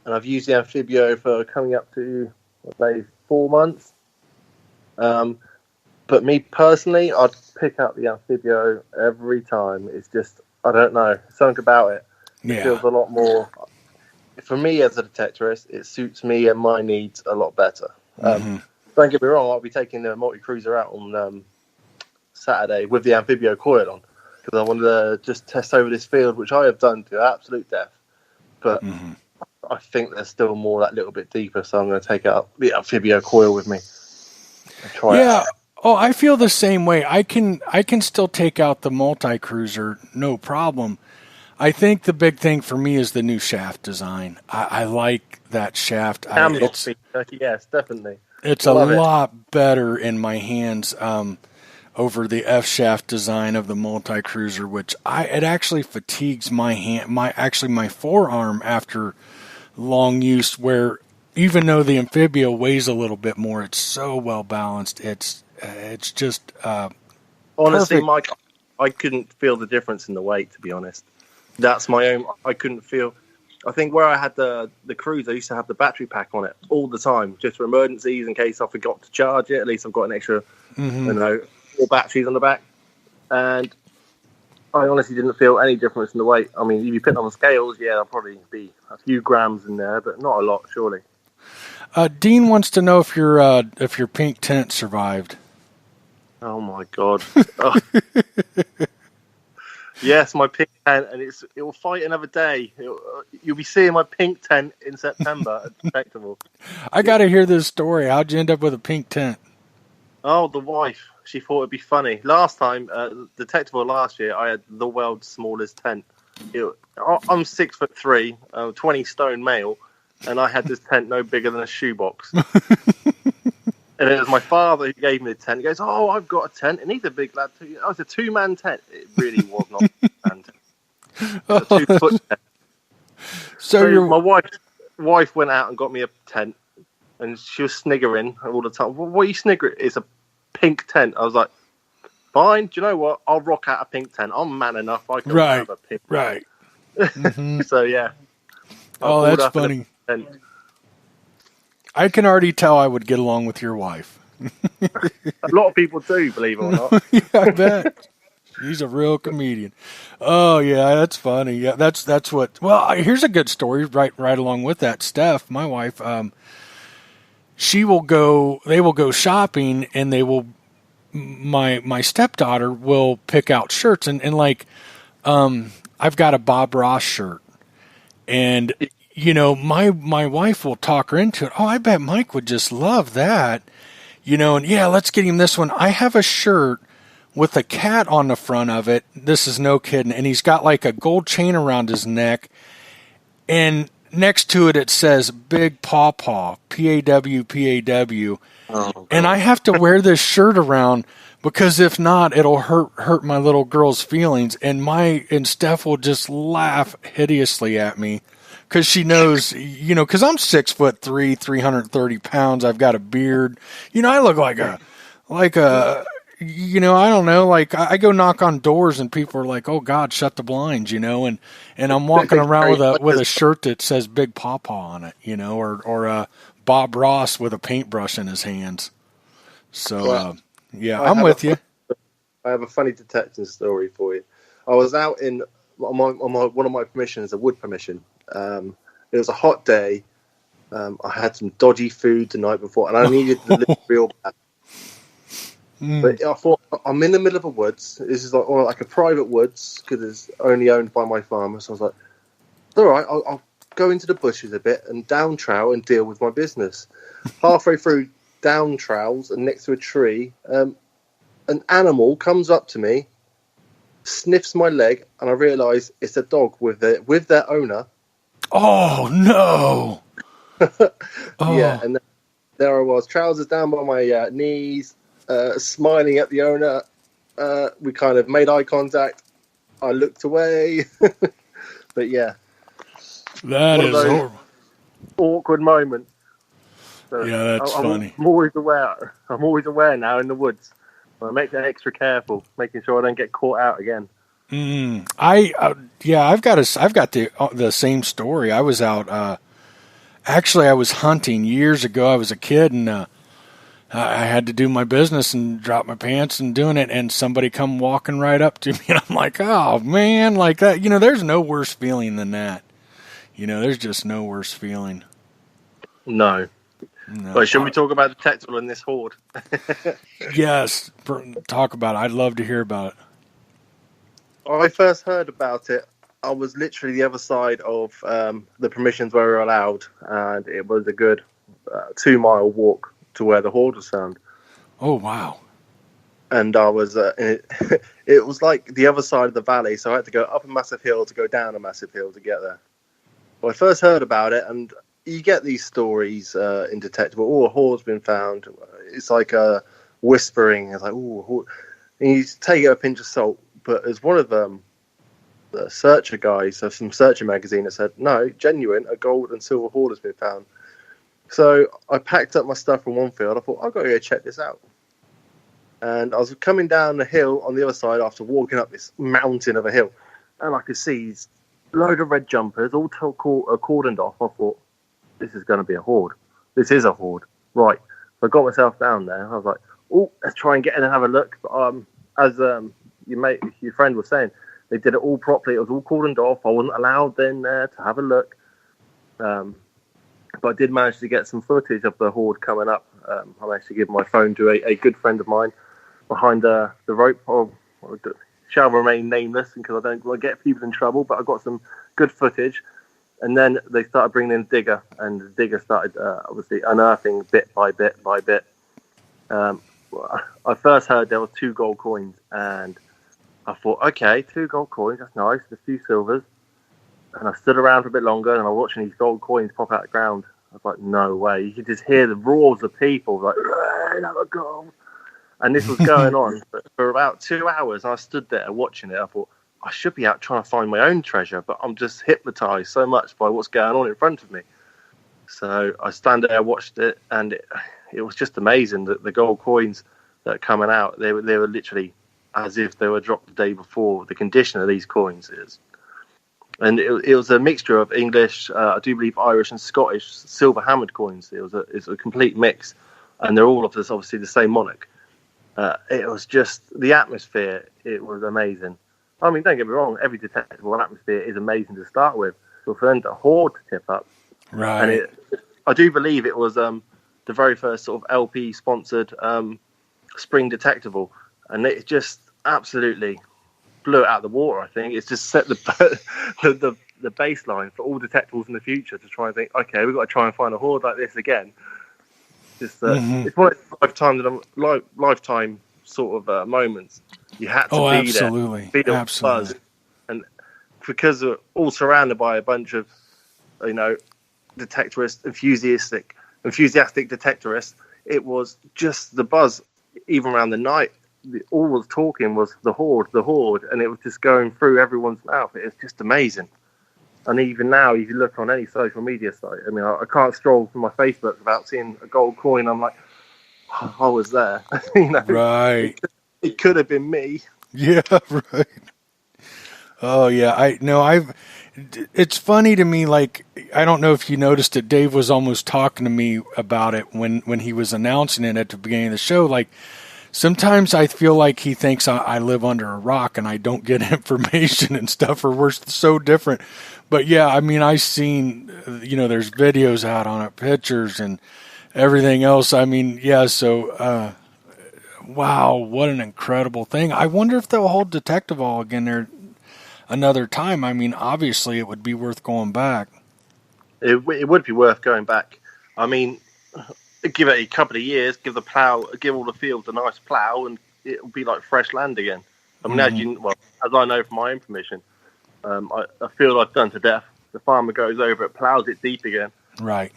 and I've used the Amphibio for coming up to, let's say, 4 months. But me personally, I'd pick up the Amphibio every time. It's just, I don't know, something about it. It feels a lot more. For me as a detectorist, it suits me and my needs a lot better. Don't get me wrong, I'll be taking the multi-cruiser out on Saturday with the Amphibio coil on, because I wanted to just test over this field, which I have done to absolute death. But I think there's still more that little bit deeper, so I'm going to take out the Amphibio coil with me and try it out. Oh, I feel the same way. I can still take out the multi-cruiser, no problem. I think the big thing for me is the new shaft design. I like that shaft. Yes, definitely. It's a lot better in my hands over the F shaft design of the multi-cruiser, which it actually fatigues my hand, my forearm after long use. Where even though the Amphibio weighs a little bit more, it's so well balanced. It's just honestly, perfect. Mike, I couldn't feel the difference in the weight, to be honest. That's my own. I couldn't feel. I think where I had the Cruiser, I used to have the battery pack on it all the time, just for emergencies in case I forgot to charge it. At least I've got an extra, 4 batteries on the back. And I honestly didn't feel any difference in the weight. I mean, if you put it on the scales, there'll probably be a few grams in there, but not a lot, surely. Dean wants to know if your pink tent survived. Oh my God. Yes, my pink tent, and it will fight another day. You'll be seeing my pink tent in September at Detectable. I got to hear this story. How'd you end up with a pink tent? Oh, the wife. She thought it'd be funny. Last time, Detectable last year, I had the world's smallest tent. I'm 6'3", 20 stone male, and I had this tent no bigger than a shoebox. And it was my father who gave me the tent. He goes, "Oh, I've got a tent," and he's a big lad too. I was a 2-man tent. It really was not a tent. A 2-foot tent. So my wife went out and got me a tent, and she was sniggering all the time. What are you sniggering? It's a pink tent. I was like, fine. Do you know what? I'll rock out a pink tent. I'm man enough. I can have a pink tent. Mm-hmm. So yeah. Oh, that's funny. I can already tell I would get along with your wife. A lot of people do, believe it or not. Yeah, I bet. She's a real comedian. Oh yeah, that's funny. Yeah, that's what. Well, here's a good story. Right along with that, Steph, my wife. They will go shopping, and they will. My stepdaughter will pick out shirts, and like, I've got a Bob Ross shirt, and my wife will talk her into it. Oh, I bet Mike would just love that, and yeah, let's get him this one. I have a shirt with a cat on the front of it. This is no kidding. And he's got like a gold chain around his neck. And next to it, it says Big Pawpaw, P-A-W, P-A-W. Oh, and I have to wear this shirt around because if not, it'll hurt my little girl's feelings. And Steph will just laugh hideously at me because she knows, because I'm 6'3", 330 pounds. I've got a beard. I look like a I don't know, like I go knock on doors and people are like, "Oh God, shut the blinds," and I'm walking around with a shirt that says Big Pawpaw on it, or Bob Ross with a paintbrush in his hands. So yeah, I'm with you. I have a funny detection story for you. I was out on one of my permissions, a wood permission. It was a hot day. I had some dodgy food the night before, and I needed to live real bad. But I thought, I'm in the middle of a woods. This is like a private woods because it's only owned by my farmer. So I was like, all right, I'll go into the bushes a bit and down trowel and deal with my business. Halfway through down trowels and next to a tree, an animal comes up to me, sniffs my leg, and I realise it's a dog with their owner. Oh, no. Yeah, and there I was, trousers down by my knees, smiling at the owner. We kind of made eye contact. I looked away. But yeah. That is horrible. Awkward moments. So yeah, that's funny. I'm always aware. I'm always aware now in the woods. I make that extra careful, making sure I don't get caught out again. I've got the same story. I was out. Actually, I was hunting years ago. I was a kid, and I had to do my business and drop my pants and doing it, and somebody come walking right up to me, and I'm like, oh man, like that. There's no worse feeling than that. There's just no worse feeling. No. But should we talk about the tactical in this horde? Yes, talk about it. I'd love to hear about it. I first heard about it. I was literally the other side of the permissions where we were allowed, and it was a good 2-mile walk to where the horde was found. Oh, wow. And I was, it was like the other side of the valley, so I had to go up a massive hill to go down a massive hill to get there. Well, I first heard about it, and you get these stories in Detectable, a horde's been found. It's like whispering. It's like, oh, and you take it a pinch of salt. But as one of them, the searcher guys of some searcher magazine that said, no, genuine, a gold and silver hoard has been found. So I packed up my stuff from one field. I thought, I've got to go check this out. And I was coming down the hill on the other side after walking up this mountain of a hill. And I could see these load of red jumpers all cordoned off. I thought, this is going to be a horde. This is a horde. Right. So I got myself down there. I was like, oh, let's try and get in and have a look. But as your friend was saying, they did it all properly. It was all cordoned off. I wasn't allowed in there to have a look. But I did manage to get some footage of the horde coming up. I managed to give my phone to a good friend of mine behind the rope. Shall remain nameless because I don't want to get people in trouble. But I got some good footage. And then they started bringing in a digger, and the digger started obviously unearthing bit by bit by bit. I first heard there was 2 gold coins, and I thought, okay, 2 gold coins, that's nice, a few silvers. And I stood around for a bit longer, and I was watching these gold coins pop out of the ground. I was like, no way. You could just hear the roars of people like, another goal. And this was going on for about 2 hours. And I stood there watching it. I thought, I should be out trying to find my own treasure, but I'm just hypnotized so much by what's going on in front of me. So I stand there, watched it, and it was just amazing that the gold coins that are coming out, they were literally as if they were dropped the day before. The condition of these coins is. And it was a mixture of English, I do believe Irish and Scottish silver hammered coins. It's a complete mix. And they're all of this, obviously, the same monarch. It was just the atmosphere. It was amazing. I mean, don't get me wrong. Every detectable atmosphere is amazing to start with. But for them to hoard to tip up, right? And I do believe it was the very first sort of LP sponsored spring detectable, and it just absolutely blew it out of the water. I think it's just set the baseline for all detectables in the future to try and think, okay, we've got to try and find a hoard like this again. Just it's one of those lifetime sort of moments. You had to be absolutely. there, feel Absolutely. buzz, and because we're all surrounded by a bunch of, detectorists, enthusiastic detectorists, it was just the buzz. Even around the night, all was talking was the hoard, and it was just going through everyone's mouth. It was just amazing. And even now, if you look on any social media site, I mean, I can't stroll through my Facebook without seeing a gold coin. I'm like, oh, I was there. Right. It could have been me. Yeah, right. Oh, yeah. It's funny to me, like, I don't know if you noticed it, Dave was almost talking to me about it when he was announcing it at the beginning of the show. Like, sometimes I feel like he thinks I live under a rock and I don't get information and stuff, or we're so different. But yeah, I mean, I've seen, there's videos out on it, pictures and everything else. I mean, yeah, so, wow, what an incredible thing. I wonder if they'll hold Detective All again there another time. I mean, obviously it would be worth going back. It would be worth going back. I mean, give it a couple of years, give all the fields a nice plough, and it'll be like fresh land again. I mean, as I know from my own permission, a field I've done to death, the farmer goes over it, ploughs it deep again. Right.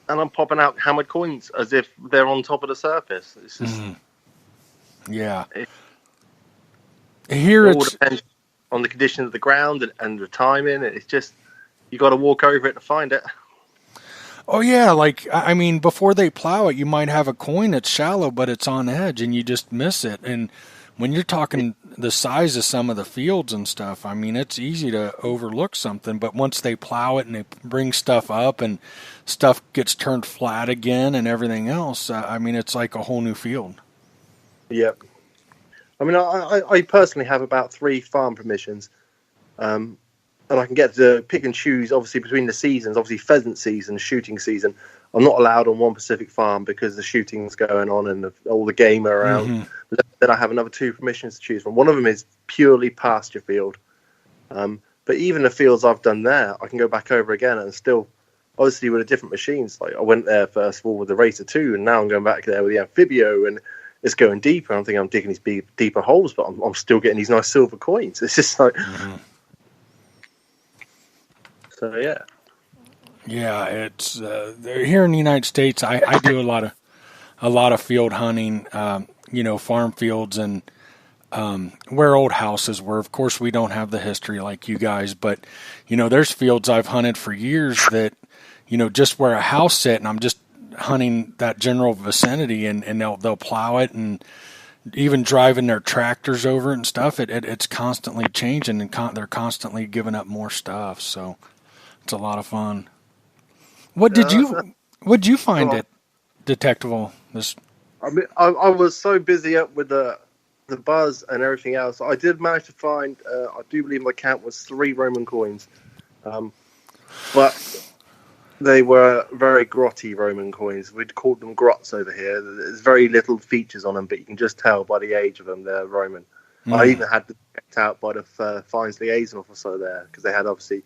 And I'm popping out hammered coins as if they're on top of the surface. It's just, yeah. It all depends on the condition of the ground and the timing. It's just, you got to walk over it to find it. Oh, yeah. Like, I mean, before they plow it, you might have a coin that's shallow, but it's on edge and you just miss it. And when you're talking the size of some of the fields and stuff, I mean, it's easy to overlook something. But once they plow it and they bring stuff up and stuff gets turned flat again and everything else, I mean, it's like a whole new field. Yep. I mean, I personally have about 3 farm permissions. And I can get to pick and choose, obviously, between the seasons. Obviously, pheasant season, shooting season. I'm not allowed on one specific farm because the shooting's going on and all the game are around. Then I have another 2 permissions to choose from. One of them is purely pasture field. But even the fields I've done there, I can go back over again and still, obviously, with the different machines. Like I went there first of all with the Racer 2, and now I'm going back there with the Amphibio, and it's going deeper. I'm thinking I'm digging these deeper holes, but I'm still getting these nice silver coins. It's just like... So yeah, it's here in the United States. I do a lot of field hunting, farm fields and where old houses were. Of course, we don't have the history like you guys, but there's fields I've hunted for years that just where a house sit, and I'm just hunting that general vicinity, and they'll plow it and even driving their tractors over it and stuff. It's constantly changing, and they're constantly giving up more stuff. So. It's a lot of fun. What did you find it detectable? I mean, I was so busy up with the buzz and everything else. I did manage to find. I do believe my count was 3 Roman coins, but they were very grotty Roman coins. We'd call them grots over here. There's very little features on them, but you can just tell by the age of them they're Roman. I even had to checked out by the fines liaison officer there because they had obviously.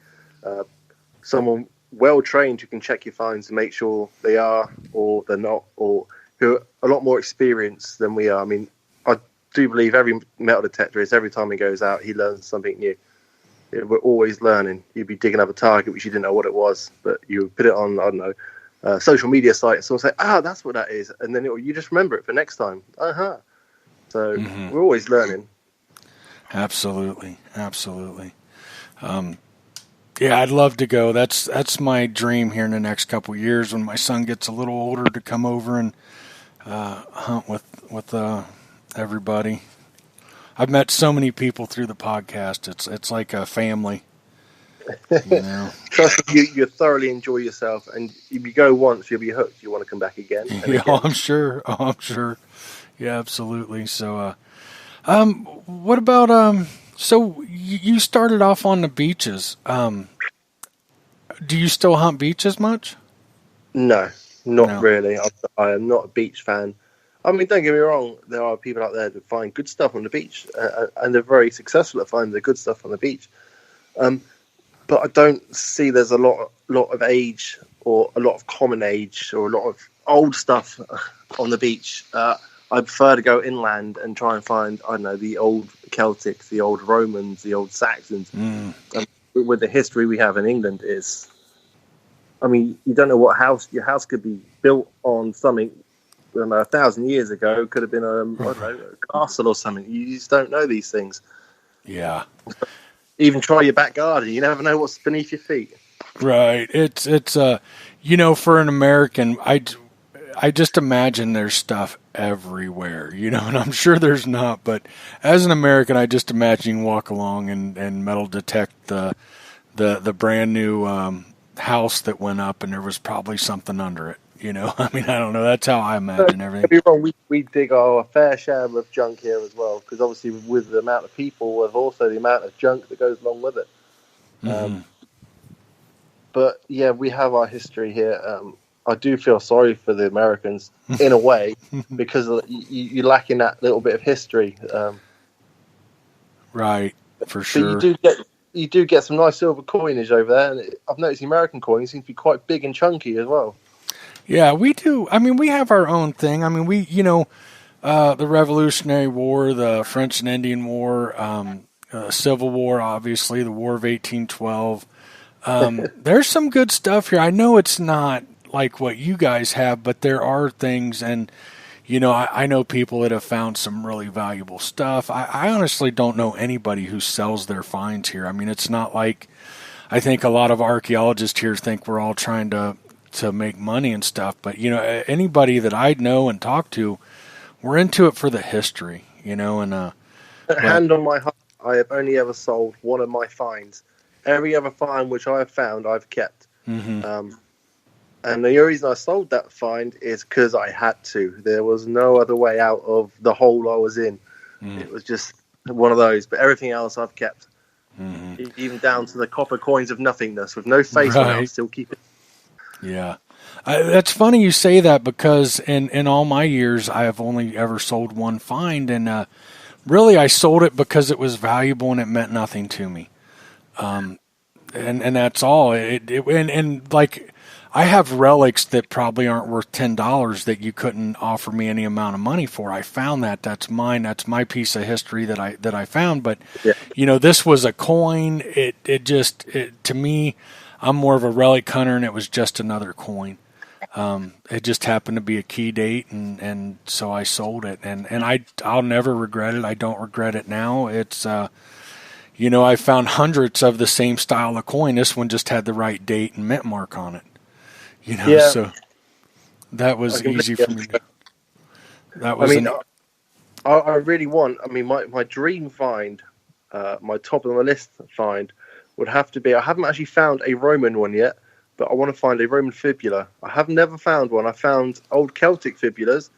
Someone well trained who can check your finds and make sure they are or they're not, or who are a lot more experienced than we are. I mean, I do believe every metal detectorist, every time he goes out, he learns something new. we're always learning. You'd be digging up a target which you didn't know what it was, but you put it on, I don't know, social media site, and someone say, that's what that is, and then you just remember it for next time. So we're always learning. Absolutely. Yeah, I'd love to go. That's my dream here in the next couple of years when my son gets a little older, to come over and hunt with everybody. I've met so many people through the podcast. It's like a family. You know? Trust me, you thoroughly enjoy yourself, and if you go once, you'll be hooked. You want to come back again. And Yeah, again. I'm sure. Yeah, absolutely. So, what about so you started off on the beaches. Do you still hunt beaches much? No, not really. I am not a beach fan. I mean, don't get me wrong. There are people out there that find good stuff on the beach, and they're very successful at finding the good stuff on the beach. But I don't see there's a lot of age, or a lot of common age, or a lot of old stuff on the beach. I prefer to go inland and try and find, I don't know, the old Celtics, the old Romans, the old Saxons. With the history we have in England is, I mean, you don't know what your house could be built on something, I don't know, 1,000 years ago. It could have been I don't know, a castle or something. You just don't know these things. Yeah. Even try your back garden. You never know what's beneath your feet. Right. It's you know, for an American, I just imagine there's stuff everywhere, you know, and I'm sure there's not, but as an American, I just imagine you walk along and metal detect the brand new house that went up, and there was probably something under it, you know. I mean, I don't know. That's how I imagine everything. Don't be wrong, we dig our fair share of junk here as well, because obviously with the amount of people, there's also the amount of junk that goes along with it. But yeah, we have our history here. I do feel sorry for the Americans in a way, because you lack in that little bit of history. Right, for sure. But you do get some nice silver coinage over there, and I've noticed the American coins seem to be quite big and chunky as well. Yeah, we do. I mean, we have our own thing. I mean, the Revolutionary War, the French and Indian War, Civil War, obviously, the War of 1812. There's some good stuff here. I know it's not like what you guys have, but there are things, and I know people that have found some really valuable stuff. I honestly don't know anybody who sells their finds here. I mean, it's not like, I think a lot of archaeologists here think we're all trying to make money and stuff, but anybody that I know and talk to, we're into it for the history, and hand on my heart, I have only ever sold one of my finds. Every other find which I have found, I've kept. And the only reason I sold that find is because I had to. There was no other way out of the hole I was in. It was just one of those. But everything else I've kept. Even down to the copper coins of nothingness with no face on it, I'll still keep it. Yeah. That's funny you say that, because in all my years, I have only ever sold one find. And really, I sold it because it was valuable and it meant nothing to me. And that's all. And like, I have relics that probably aren't worth $10 that you couldn't offer me any amount of money for. I found that. That's mine. That's my piece of history that I found. But this was a coin. It just to me, I'm more of a relic hunter, and it was just another coin. It just happened to be a key date, and so I sold it. And I'll never regret it. I don't regret it now. It's I found hundreds of the same style of coin. This one just had the right date and mint mark on it. So that was easy for me. That was. I really want. I mean, my dream find, my top of the list find, would have to be. I haven't actually found a Roman one yet, but I want to find a Roman fibula. I have never found one. I found old Celtic fibulas.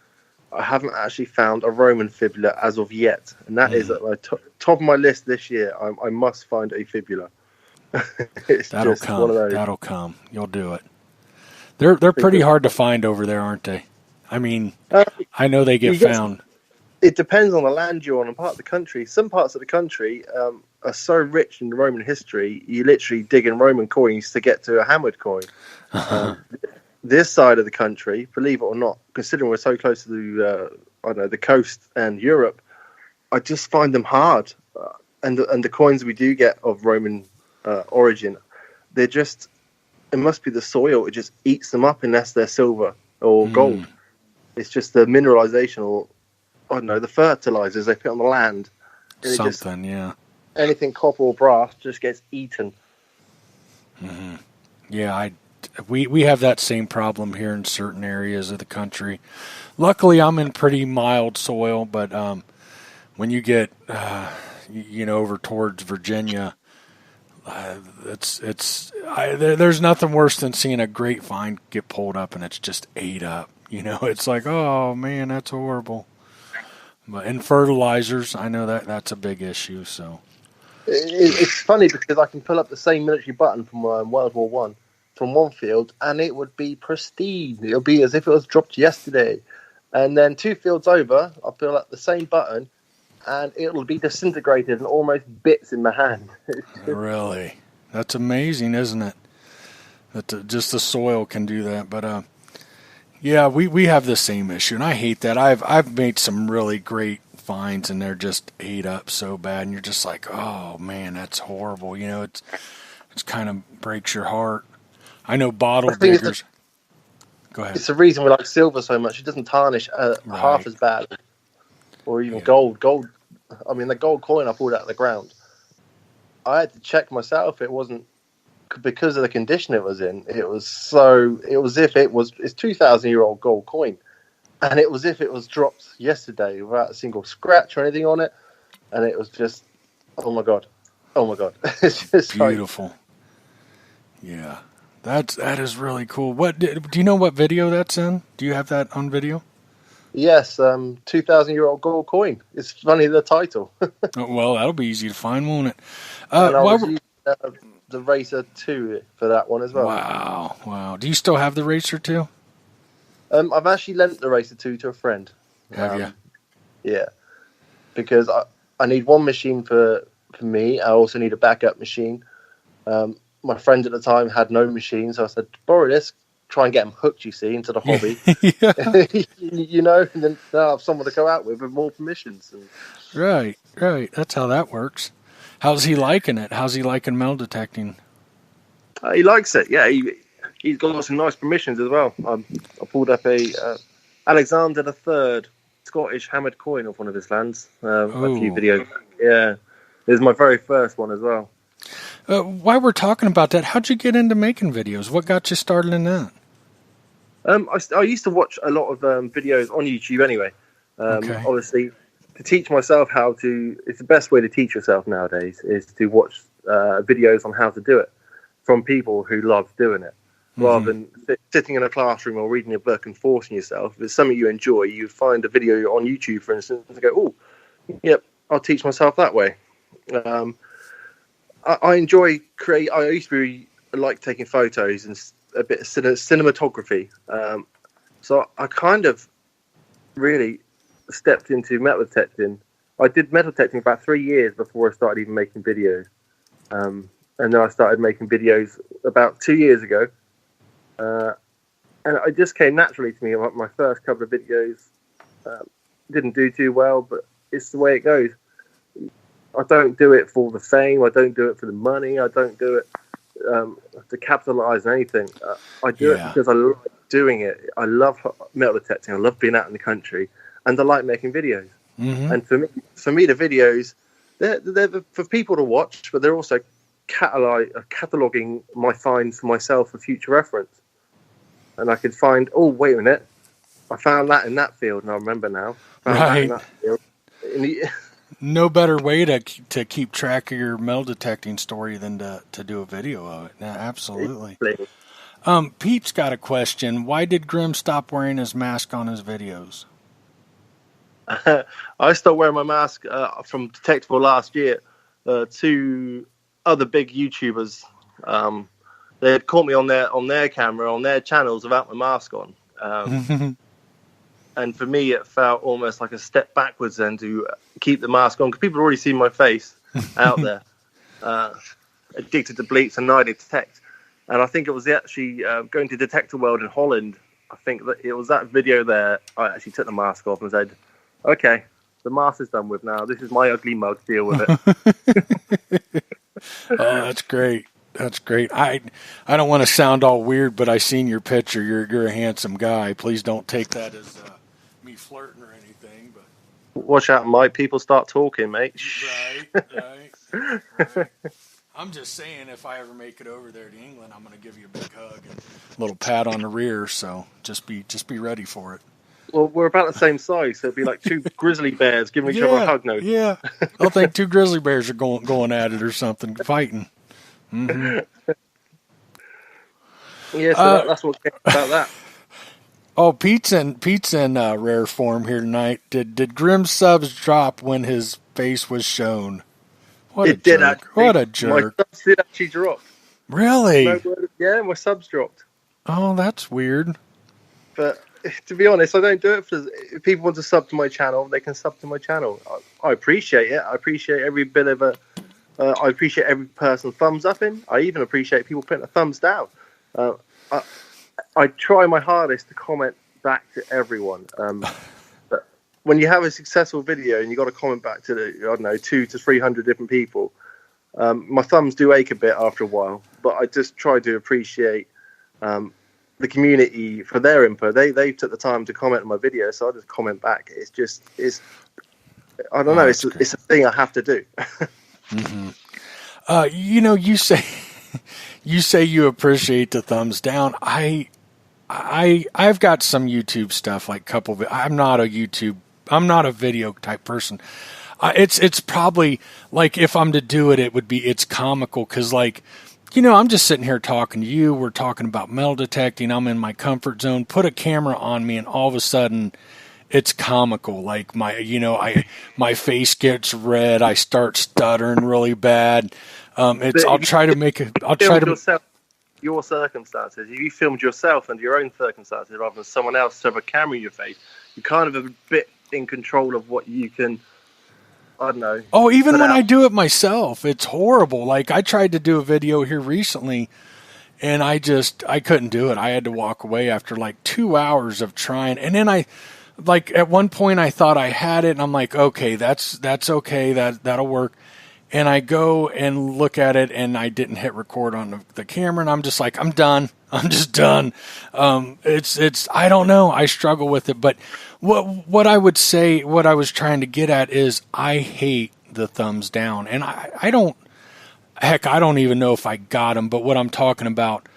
I haven't actually found a Roman fibula as of yet, and that is at my top of my list this year. I must find a fibula. That'll come. One of those. That'll come. You'll do it. They're pretty hard to find over there, aren't they? I mean, I know they get found. It depends on the land you're on and part of the country. Some parts of the country are so rich in Roman history, you literally dig in Roman coins to get to a hammered coin. This side of the country, believe it or not, considering we're so close to the coast and Europe, I just find them hard. and the coins we do get of Roman origin, they're just, it must be the soil. It just eats them up unless they're silver or gold. It's just the mineralization, or I don't know, the fertilizers they put on the land. Something, yeah. Anything copper or brass just gets eaten. Mm-hmm. Yeah, we have that same problem here in certain areas of the country. Luckily, I'm in pretty mild soil, but when you get over towards Virginia, there's nothing worse than seeing a grapevine get pulled up and it's just ate up. It's like, oh man, that's horrible. But in fertilizers, I know that's a big issue. So it's funny because I can pull up the same military button from World War One from one field, and it would be pristine. It'll be as if it was dropped yesterday. And then 2 fields over, I'll pull up the same button, and it'll be disintegrated and almost bits in my hand. Really, that's amazing, isn't it? That just the soil can do that. But yeah, we have the same issue, and I hate that. I've made some really great finds, and they're just ate up so bad, and you're just like, oh man, that's horrible. It's kind of breaks your heart. I know bottle diggers. Go ahead. It's the reason we like silver so much. It doesn't tarnish half as bad, or even gold. Gold. I mean, the gold coin I pulled out of the ground, I had to check myself. It wasn't because of the condition it was in. It was if it's 2,000-year-old gold coin, and it was if it was dropped yesterday without a single scratch or anything on it, and it was just, oh my god. It's just beautiful. Yeah, that is really cool. Do you know what video that's in? Do you have that on video? Yes, 2,000-year-old gold coin. It's funny, the title. Oh, well, that'll be easy to find, won't it? And I was using the Racer 2 for that one as well. Wow. Do you still have the Racer 2? I've actually lent the Racer 2 to a friend. Have you? Yeah, because I need one machine for me. I also need a backup machine. My friend at the time had no machine, so I said, borrow this. Try and get them hooked, you see, into the hobby. And then they'll have someone to go out with more permissions. Right. That's how that works. How's he liking it? How's he liking metal detecting? He likes it, yeah. He's got some nice permissions as well. I pulled up a Alexander III Scottish hammered coin off one of his lands. A few videos. Yeah. This is my very first one as well. While we're talking about that, how'd you get into making videos? What got you started in that? I used to watch a lot of videos on YouTube anyway. Okay. Obviously, to teach myself how to... It's the best way to teach yourself nowadays, is to watch videos on how to do it from people who love doing it, rather than sitting in a classroom or reading a book and forcing yourself. If it's something you enjoy, you find a video on YouTube, for instance, and go, oh, yep, I'll teach myself that way. I enjoy I used to like taking photos and a bit of cinematography. So I kind of really stepped into metal detecting. I did metal detecting about 3 years before I started even making videos. And then I started making videos about 2 years ago. And it just came naturally to me. My first couple of videos didn't do too well, but it's the way it goes. I don't do it for the fame. I don't do it for the money. I don't do it to capitalize on anything. I do it because I like doing it. I love metal detecting. I love being out in the country, and I like making videos. Mm-hmm. And for me, the videos they're for people to watch, but they're also cataloging my finds for myself for future reference. And I could find, oh wait a minute, I found that in that field, and I remember now. Right. No better way to keep track of your metal detecting story than to do a video of it. Yeah, absolutely. Pete's got a question. Why did Grimm stop wearing his mask on his videos? I stopped wearing my mask from Detectable last year. 2 other big YouTubers, they had caught me on their camera, on their channels without my mask on. And for me, it felt almost like a step backwards then to keep the mask on, because people already see my face out there, addicted to bleeps and I detect. And I think it was actually going to Detector World in Holland. I think that it was that video there. I actually took the mask off and said, okay, The master's done with now. This is my ugly mug. Deal with it. Oh, that's great. That's great. I don't want to sound all weird, but I seen your picture. You're a handsome guy. Please don't take that as me flirting or anything. But Watch out, Mike. People start talking, mate. Right. I'm just saying, if I ever make it over there to England, I'm going to give you a big hug and a little pat on the rear. So just be ready for it. Well, we're about the same size, so it'd be like two grizzly bears giving each other a hug. No, yeah. I think two grizzly bears are going at it or something, fighting. Mm-hmm. Yeah, so that's what came about that. Oh, Pete's in rare form here tonight. Did Grimm subs drop when his face was shown? What a jerk! What a jerk! My subs did actually drop. Really? Yeah, my subs dropped. Oh, that's weird. But to be honest, I don't do it for. If people want to sub to my channel, they can sub to my channel. I appreciate it. I appreciate every bit of a. I appreciate every person thumbs up in. I even appreciate people putting a thumbs down. I try my hardest to comment back to everyone. But when you have a successful video and you got to comment back to 200 to 300 different people, my thumbs do ache a bit after a while. But I just try to appreciate the community for their input. They took the time to comment on my video, so I just comment back. It's I don't know. It's a thing I have to do. Mm-hmm. You say you appreciate the thumbs down. I've got some YouTube stuff, like I'm not a video type person. It's probably like, if I'm to do it, it's comical. 'Cause like, I'm just sitting here talking to you. We're talking about metal detecting. I'm in my comfort zone, put a camera on me, and all of a sudden it's comical. Like my face gets red. I start stuttering really bad. I'll try to make it. Your circumstances. If you filmed yourself under your own circumstances rather than someone else to have a camera in your face, you're kind of a bit in control of what you can. I don't know. Oh, even when I do it myself, it's horrible. Like, I tried to do a video here recently, and I couldn't do it. I had to walk away after like 2 hours of trying, and then at one point I thought I had it, and I'm like, okay, that's okay, that'll work. And I go and look at it, and I didn't hit record on the camera, and I'm just like, I'm done. I'm just done. I don't know. I struggle with it. But what I would say, what I was trying to get at is, I hate the thumbs down. And I don't even know if I got them. But what I'm talking about,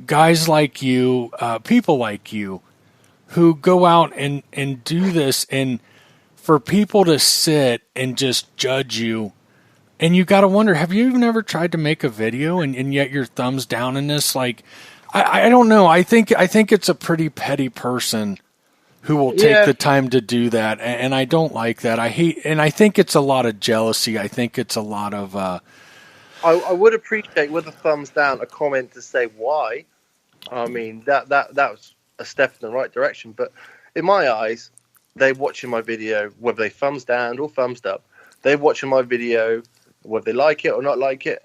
guys like you, people like you, who go out and do this, and for people to sit and just judge you. And you got to wonder, have you even ever tried to make a video and yet your thumbs down in this? Like, I don't know. I think it's a pretty petty person who will take the time to do that. And I don't like that. I think it's a lot of jealousy. I think it's a lot of, I would appreciate, with a thumbs down, a comment to say why. I mean, that was a step in the right direction. But in my eyes, they're watching my video, whether they thumbs down or thumbs up. They're watching my video, whether they like it or not like it.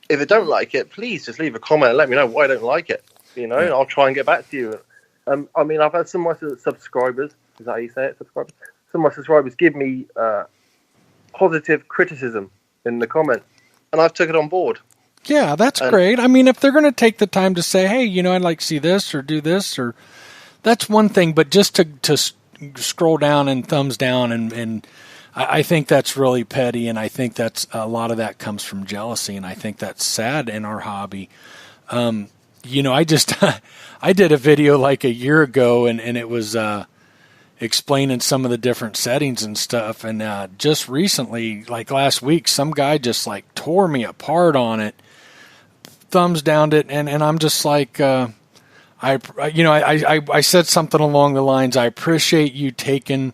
If they don't like it, please just leave a comment and let me know why I don't like it. And I'll try and get back to you. I mean, I've had some of my subscribers, is that how you say it, subscribers? Some of my subscribers give me positive criticism in the comments, and I've took it on board. Yeah, that's great. I mean, if they're going to take the time to say, hey, I'd like to see this or do this, or that's one thing, but just to scroll down and thumbs down and I think that's really petty, and I think that's a lot of that comes from jealousy, and I think that's sad in our hobby. I did a video like a year ago, and it was explaining some of the different settings and stuff, and just recently, like last week, some guy just like tore me apart on it, thumbs downed it, and I'm just like, I said something along the lines, I appreciate you taking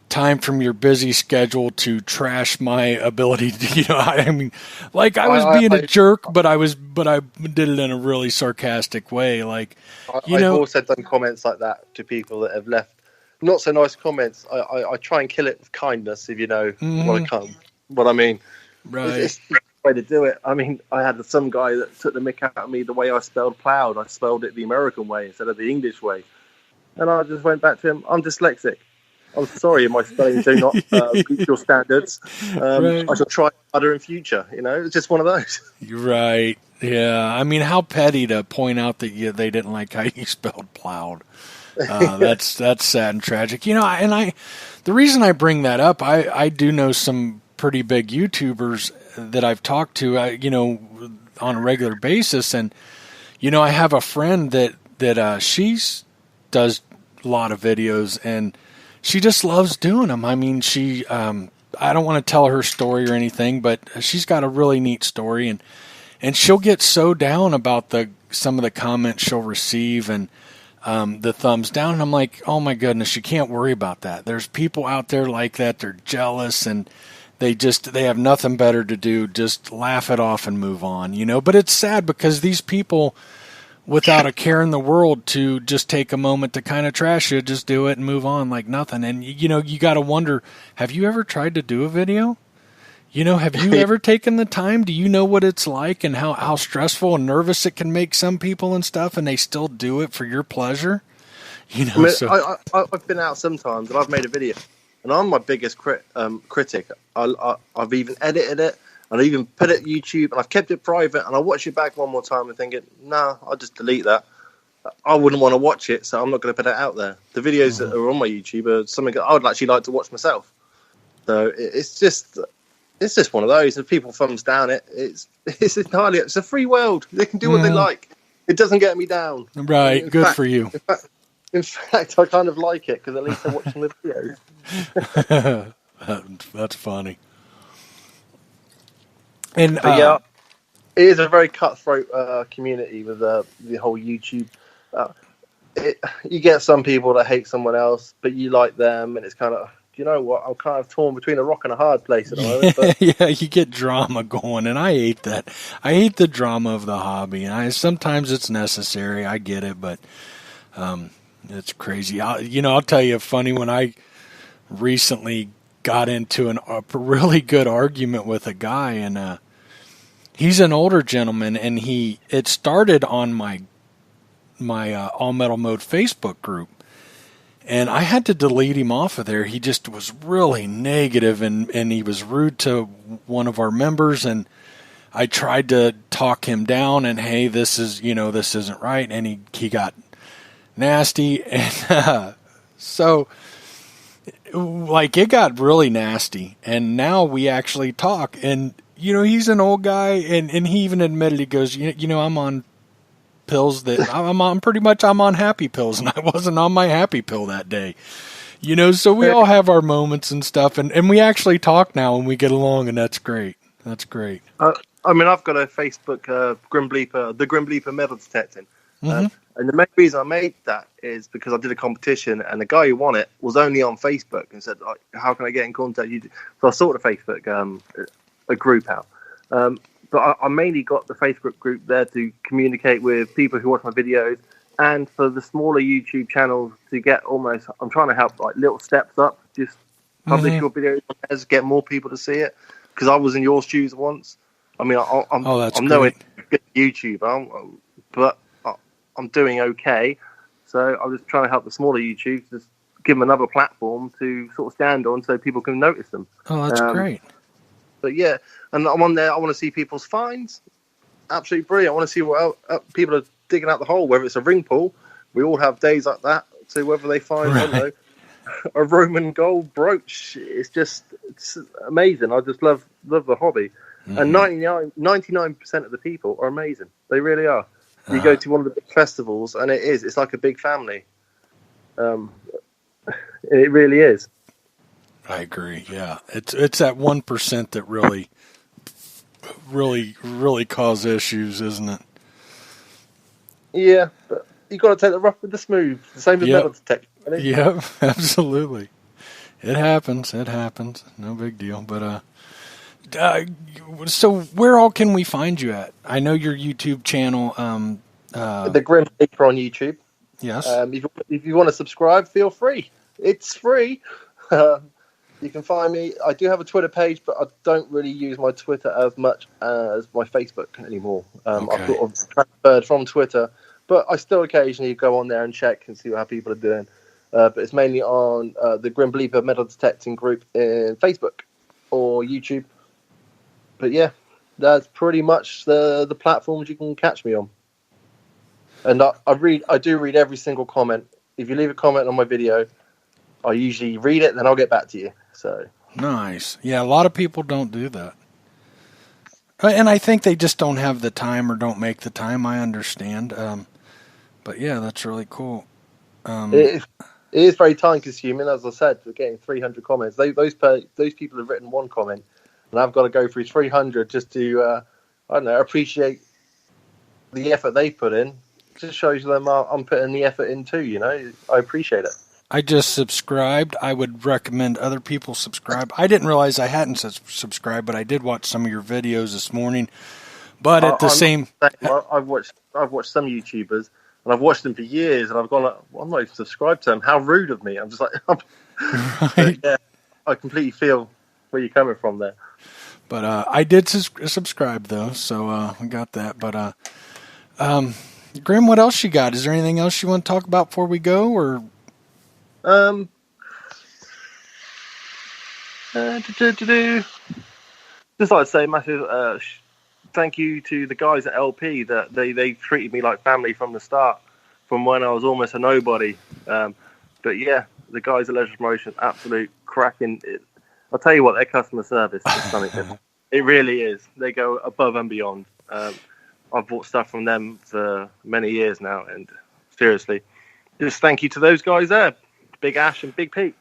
time from your busy schedule to trash my ability to, I mean, like, I was being a jerk, but I did it in a really sarcastic way. Like, I've also done comments like that to people that have left not so nice comments. I try and kill it with kindness, if you know what I mean. Right. It's the way to do it. I mean, I had some guy that took the mick out of me the way I spelled plowed. I spelled it the American way instead of the English way. And I just went back to him, I'm dyslexic. I'm sorry, my spelling do not reach your standards. Right. I shall try harder in future. It's just one of those. You're right. Yeah. I mean, how petty to point out that they didn't like how you spelled plowed. That's sad and tragic. The reason I bring that up, I do know some pretty big YouTubers that I've talked to, on a regular basis. And, I have a friend that she does a lot of videos, and she just loves doing them. I mean, I don't want to tell her story or anything, but she's got a really neat story, and she'll get so down about some of the comments she'll receive and the thumbs down. And I'm like, oh my goodness, you can't worry about that. There's people out there like that. They're jealous, and they have nothing better to do. Just laugh it off and move on, But it's sad because these people, without a care in the world, to just take a moment to kind of trash you, just do it and move on like nothing. And, you got to wonder, have you ever tried to do a video? Have you ever taken the time? Do you know what it's like and how stressful and nervous it can make some people and stuff, and they still do it for your pleasure? I've been out sometimes and I've made a video, and I'm my biggest critic. I've even edited it, and I even put it on YouTube, and I've kept it private, and I watch it back one more time and thinking, nah, I'll just delete that. I wouldn't want to watch it, so I'm not going to put it out there. The videos that are on my YouTube are something that I would actually like to watch myself. So it's just one of those. If people thumbs down it's a free world. They can do what they like. It doesn't get me down. Right. Good for you. In fact, I kind of like it because at least I'm watching the videos. That's funny. And it is a very cutthroat community with the whole YouTube. You get some people that hate someone else, but you like them, and it's kind of, you know what? I'm kind of torn between a rock and a hard place at the moment. But yeah, you get drama going, and I hate that. I hate the drama of the hobby, and sometimes it's necessary. I get it, but it's crazy. I'll tell you, funny, when I recently got into a really good argument with a guy, and he's an older gentleman, and it started on my All Metal Mode Facebook group. And I had to delete him off of there. He just was really negative, and he was rude to one of our members. And I tried to talk him down, and hey, this isn't right. And he got nasty. And so, it got really nasty. And now we actually talk. And, he's an old guy, and he even admitted, he goes, I'm on pills that I'm on happy pills, and I wasn't on my happy pill that day. So we all have our moments and stuff, and we actually talk now and we get along, and that's great. That's great. I've got a Facebook Grimm Bleeper, the Grimm Bleeper metal detecting. And the main reason I made that is because I did a competition, and the guy who won it was only on Facebook, and said, how can I get in contact with you? So I sorted a Facebook a group out. But I mainly got the Facebook group there to communicate with people who watch my videos, and for the smaller YouTube channels to get I'm trying to help little steps up, just publish your videos on there, get more people to see it. Because I was in your shoes once. I mean, I'm no good YouTuber, but I'm doing okay. So I'm just trying to help the smaller YouTubers, just give them another platform to sort of stand on so people can notice them. Oh, that's great. But yeah, and I'm on there. I want to see people's finds. Absolutely brilliant. I want to see what people are digging out the hole, whether it's a ring pull. We all have days like that. So whether they find, I don't know, a Roman gold brooch, it's amazing. I just love the hobby. And 99% of the people are amazing. They really are. You go to one of the big festivals, and it's like a big family. It really is. I agree. Yeah, it's that 1% that really cause issues, isn't it? Yeah, but you got to take the rough with the smooth. The same as metal detection. Yeah, absolutely. It happens. No big deal. But so where all can we find you at? I know your YouTube channel. The Grimm Bleeper on YouTube. Yes. If you want to subscribe, feel free. It's free. You can find me. I do have a Twitter page, but I don't really use my Twitter as much as my Facebook anymore. Okay. I've sort of transferred from Twitter, but I still occasionally go on there and check and see how people are doing. but it's mainly on the Grimm Bleeper metal detecting group in Facebook or YouTube. But yeah, that's pretty much the platforms you can catch me on. And I do read every single comment. If you leave a comment on my video, I usually read it, then I'll get back to you. So nice. Yeah, a lot of people don't do that. And I think they just don't have the time or don't make the time. I understand. But yeah, that's really cool. It is very time consuming, as I said. We're getting 300 comments. Those people have written one comment, and I've got to go through 300 just to I don't know, appreciate the effort they put in. It just shows them I'm putting the effort in too. You know, I appreciate it. I just subscribed. I would recommend other people subscribe. I didn't realize I hadn't subscribed, but I did watch some of your videos this morning. But at the same, I've watched some YouTubers, and I've watched them for years, and I've gone, well, I'm not even subscribed to them. How rude of me! I'm just like, right. Yeah, I completely feel where you're coming from there. But I did subscribe though, so I got that. But Grimm, what else you got? Is there anything else you want to talk about before we go, or? Just like to say massive thank you to the guys at LP that they treated me like family from the start, from when I was almost a nobody. But yeah, the guys at Leisure Promotion, absolute cracking. I'll tell you what, their customer service is something. It really is. They go above and beyond. I've bought stuff from them for many years now, and seriously, just thank you to those guys there. Big Ash and Big Pete.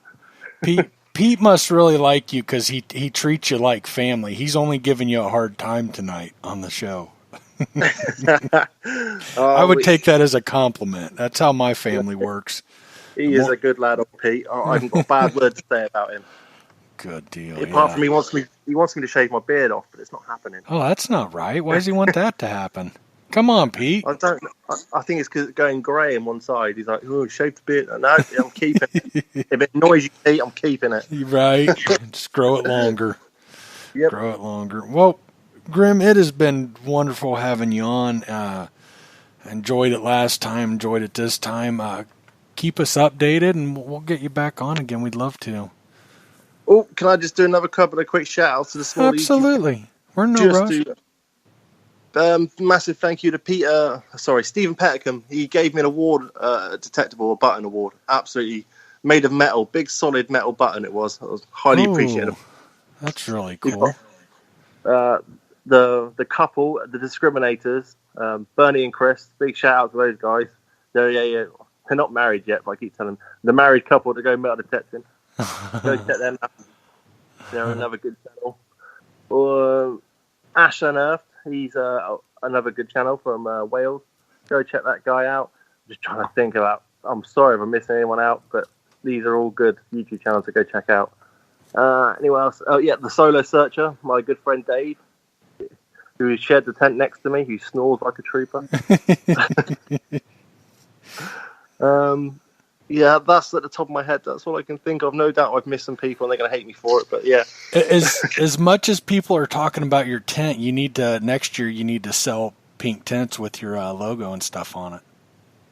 Pete must really like you because he treats you like family. He's only giving you a hard time tonight on the show. I would take that as a compliment. That's how my family works. He is a good lad, Pete. I haven't got a bad word to say about him. Good deal. Apart from he wants me to shave my beard off, but it's not happening. Oh, that's not right. Why does he want that to happen? Come on, Pete. I think it's because it's going grey on one side. He's like, oh, shave the beard. No, I'm keeping it. If it annoys you, Pete, I'm keeping it. Right. Just grow it longer. Yep. Grow it longer. Well, Grimm, it has been wonderful having you on. Enjoyed it last time. Enjoyed it this time. Keep us updated, and we'll get you back on again. We'd love to. Oh, can I just do another couple of quick shout-outs to the small Absolutely. We're in no rush. Massive thank you to Stephen Petticombe. He gave me an award, a detectable, a button award. Absolutely made of metal, big solid metal button it was. I was highly appreciative. That's really cool. The couple, the discriminators, Bernie and Chris, big shout out to those guys. They're not married yet, but I keep telling them. The married couple to go metal detecting. Go check them out. They're another good channel. Ash Unearthed. He's another good channel from Wales. Go check that guy out. Just trying to think about. I'm sorry if I'm missing anyone out, but these are all good YouTube channels to go check out. Anyone else? Oh yeah, the Solo Searcher. My good friend Dave, who shared the tent next to me, who snores like a trooper. Yeah, that's at the top of my head. That's all I can think of. No doubt I've missed some people and they're going to hate me for it, but yeah. As much as people are talking about your tent, next year you need to sell pink tents with your logo and stuff on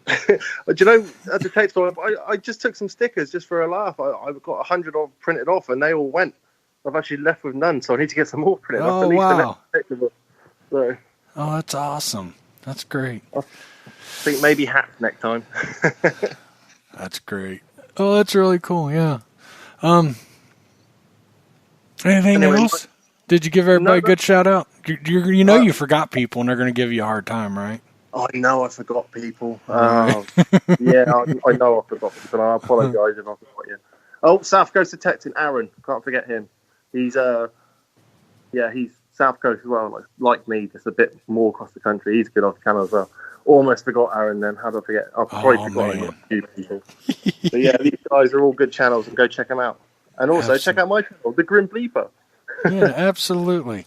it. Do you know, at the tape store, I just took some stickers just for a laugh. I've got 100 of printed off and they all went. I've actually left with none, so I need to get some more printed off. Oh, wow. So, oh, that's awesome. That's great. I think maybe hats next time. That's great. Oh, that's really cool. Yeah. Anything else? Did you give everybody a good shout out? You forgot people and they're going to give you a hard time, right? I know I forgot people. Yeah, I know I forgot people. I apologise if I forgot you. Oh, South Coast Detecting, Aaron. Can't forget him. He's he's South Coast as well, like me, just a bit more across the country. He's good off the channel as well. Almost forgot Aaron then. How did I forget? I've probably forgotten a few people. But yeah, these guys are all good channels and go check them out. And also check out my channel, the Grimm Bleeper. Yeah, absolutely.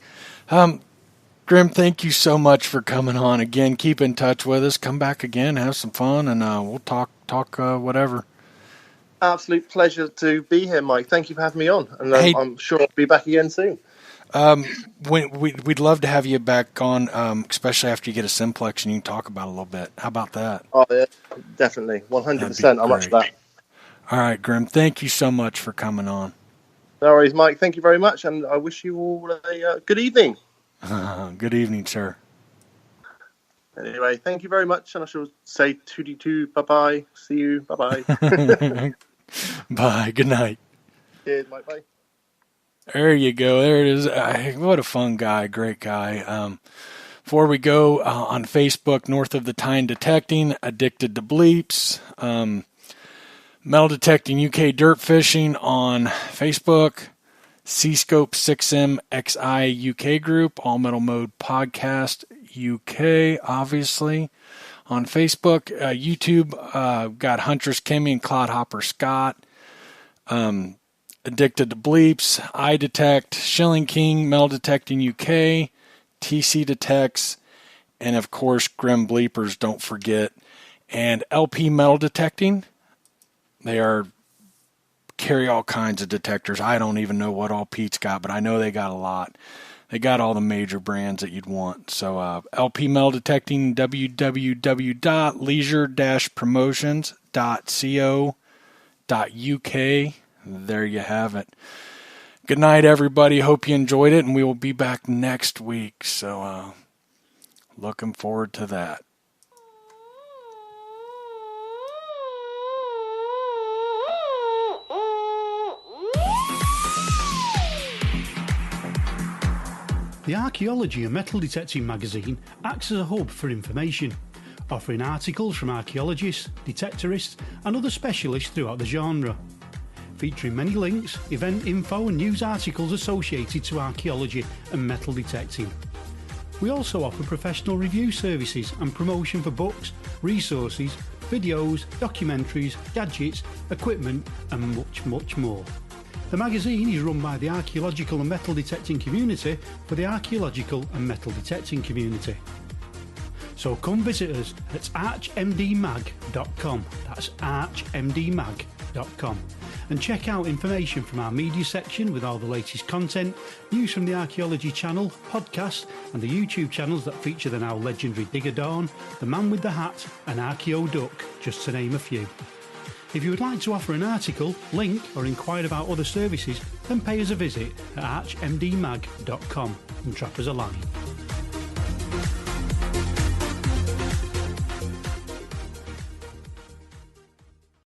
Grimm, thank you so much for coming on again. Keep in touch with us. Come back again, have some fun, and we'll talk whatever. Absolute pleasure to be here, Mike. Thank you for having me on. And I'm sure I'll be back again soon. We'd love to have you back on, especially after you get a Simplex and you can talk about it a little bit. How about that? Oh, yeah, definitely. 100%. I'm up for that. All right, Grimm, thank you so much for coming on. No worries, Mike. Thank you very much, and I wish you all a good evening. Good evening, sir. Anyway, thank you very much, and I shall say toodie-doo, bye-bye, see you, bye-bye. Bye, good night. Cheers, Mike, bye. There you go. There it is. What a fun guy. Great guy. Before we go, on Facebook, North of the Tyne Detecting, Addicted to Bleeps, Metal Detecting UK Dirt Fishing on Facebook, Seascope 6M XI UK Group, All Metal Mode Podcast UK, obviously, on Facebook. YouTube, got Huntress Kimmy and Clodhopper Scott. Addicted to Bleeps, I Detect, Shilling King, Metal Detecting UK, TC Detects, and of course Grimm Bleepers, don't forget. And LP Metal Detecting, they carry all kinds of detectors. I don't even know what all Pete's got, but I know they got a lot. They got all the major brands that you'd want. So LP Metal Detecting, www.leisure-promotions.co.uk. There you have it. Good night, everybody. Hope you enjoyed it, and we will be back next week. So looking forward to that. The Archaeology and Metal Detecting magazine acts as a hub for information, offering articles from archaeologists, detectorists and other specialists throughout the genre, featuring many links, event info and news articles associated to archaeology and metal detecting. We also offer professional review services and promotion for books, resources, videos, documentaries, gadgets, equipment and much, much more. The magazine is run by the archaeological and metal detecting community for the archaeological and metal detecting community. So come visit us at archmdmag.com, that's archmdmag.com, and check out information from our media section with all the latest content, news from the Archaeology channel, podcasts and the YouTube channels that feature the now legendary Digger Dawn, the Man with the Hat and Archeo Duck, just to name a few. If you would like to offer an article, link or inquire about other services, then pay us a visit at archmdmag.com and drop us a line.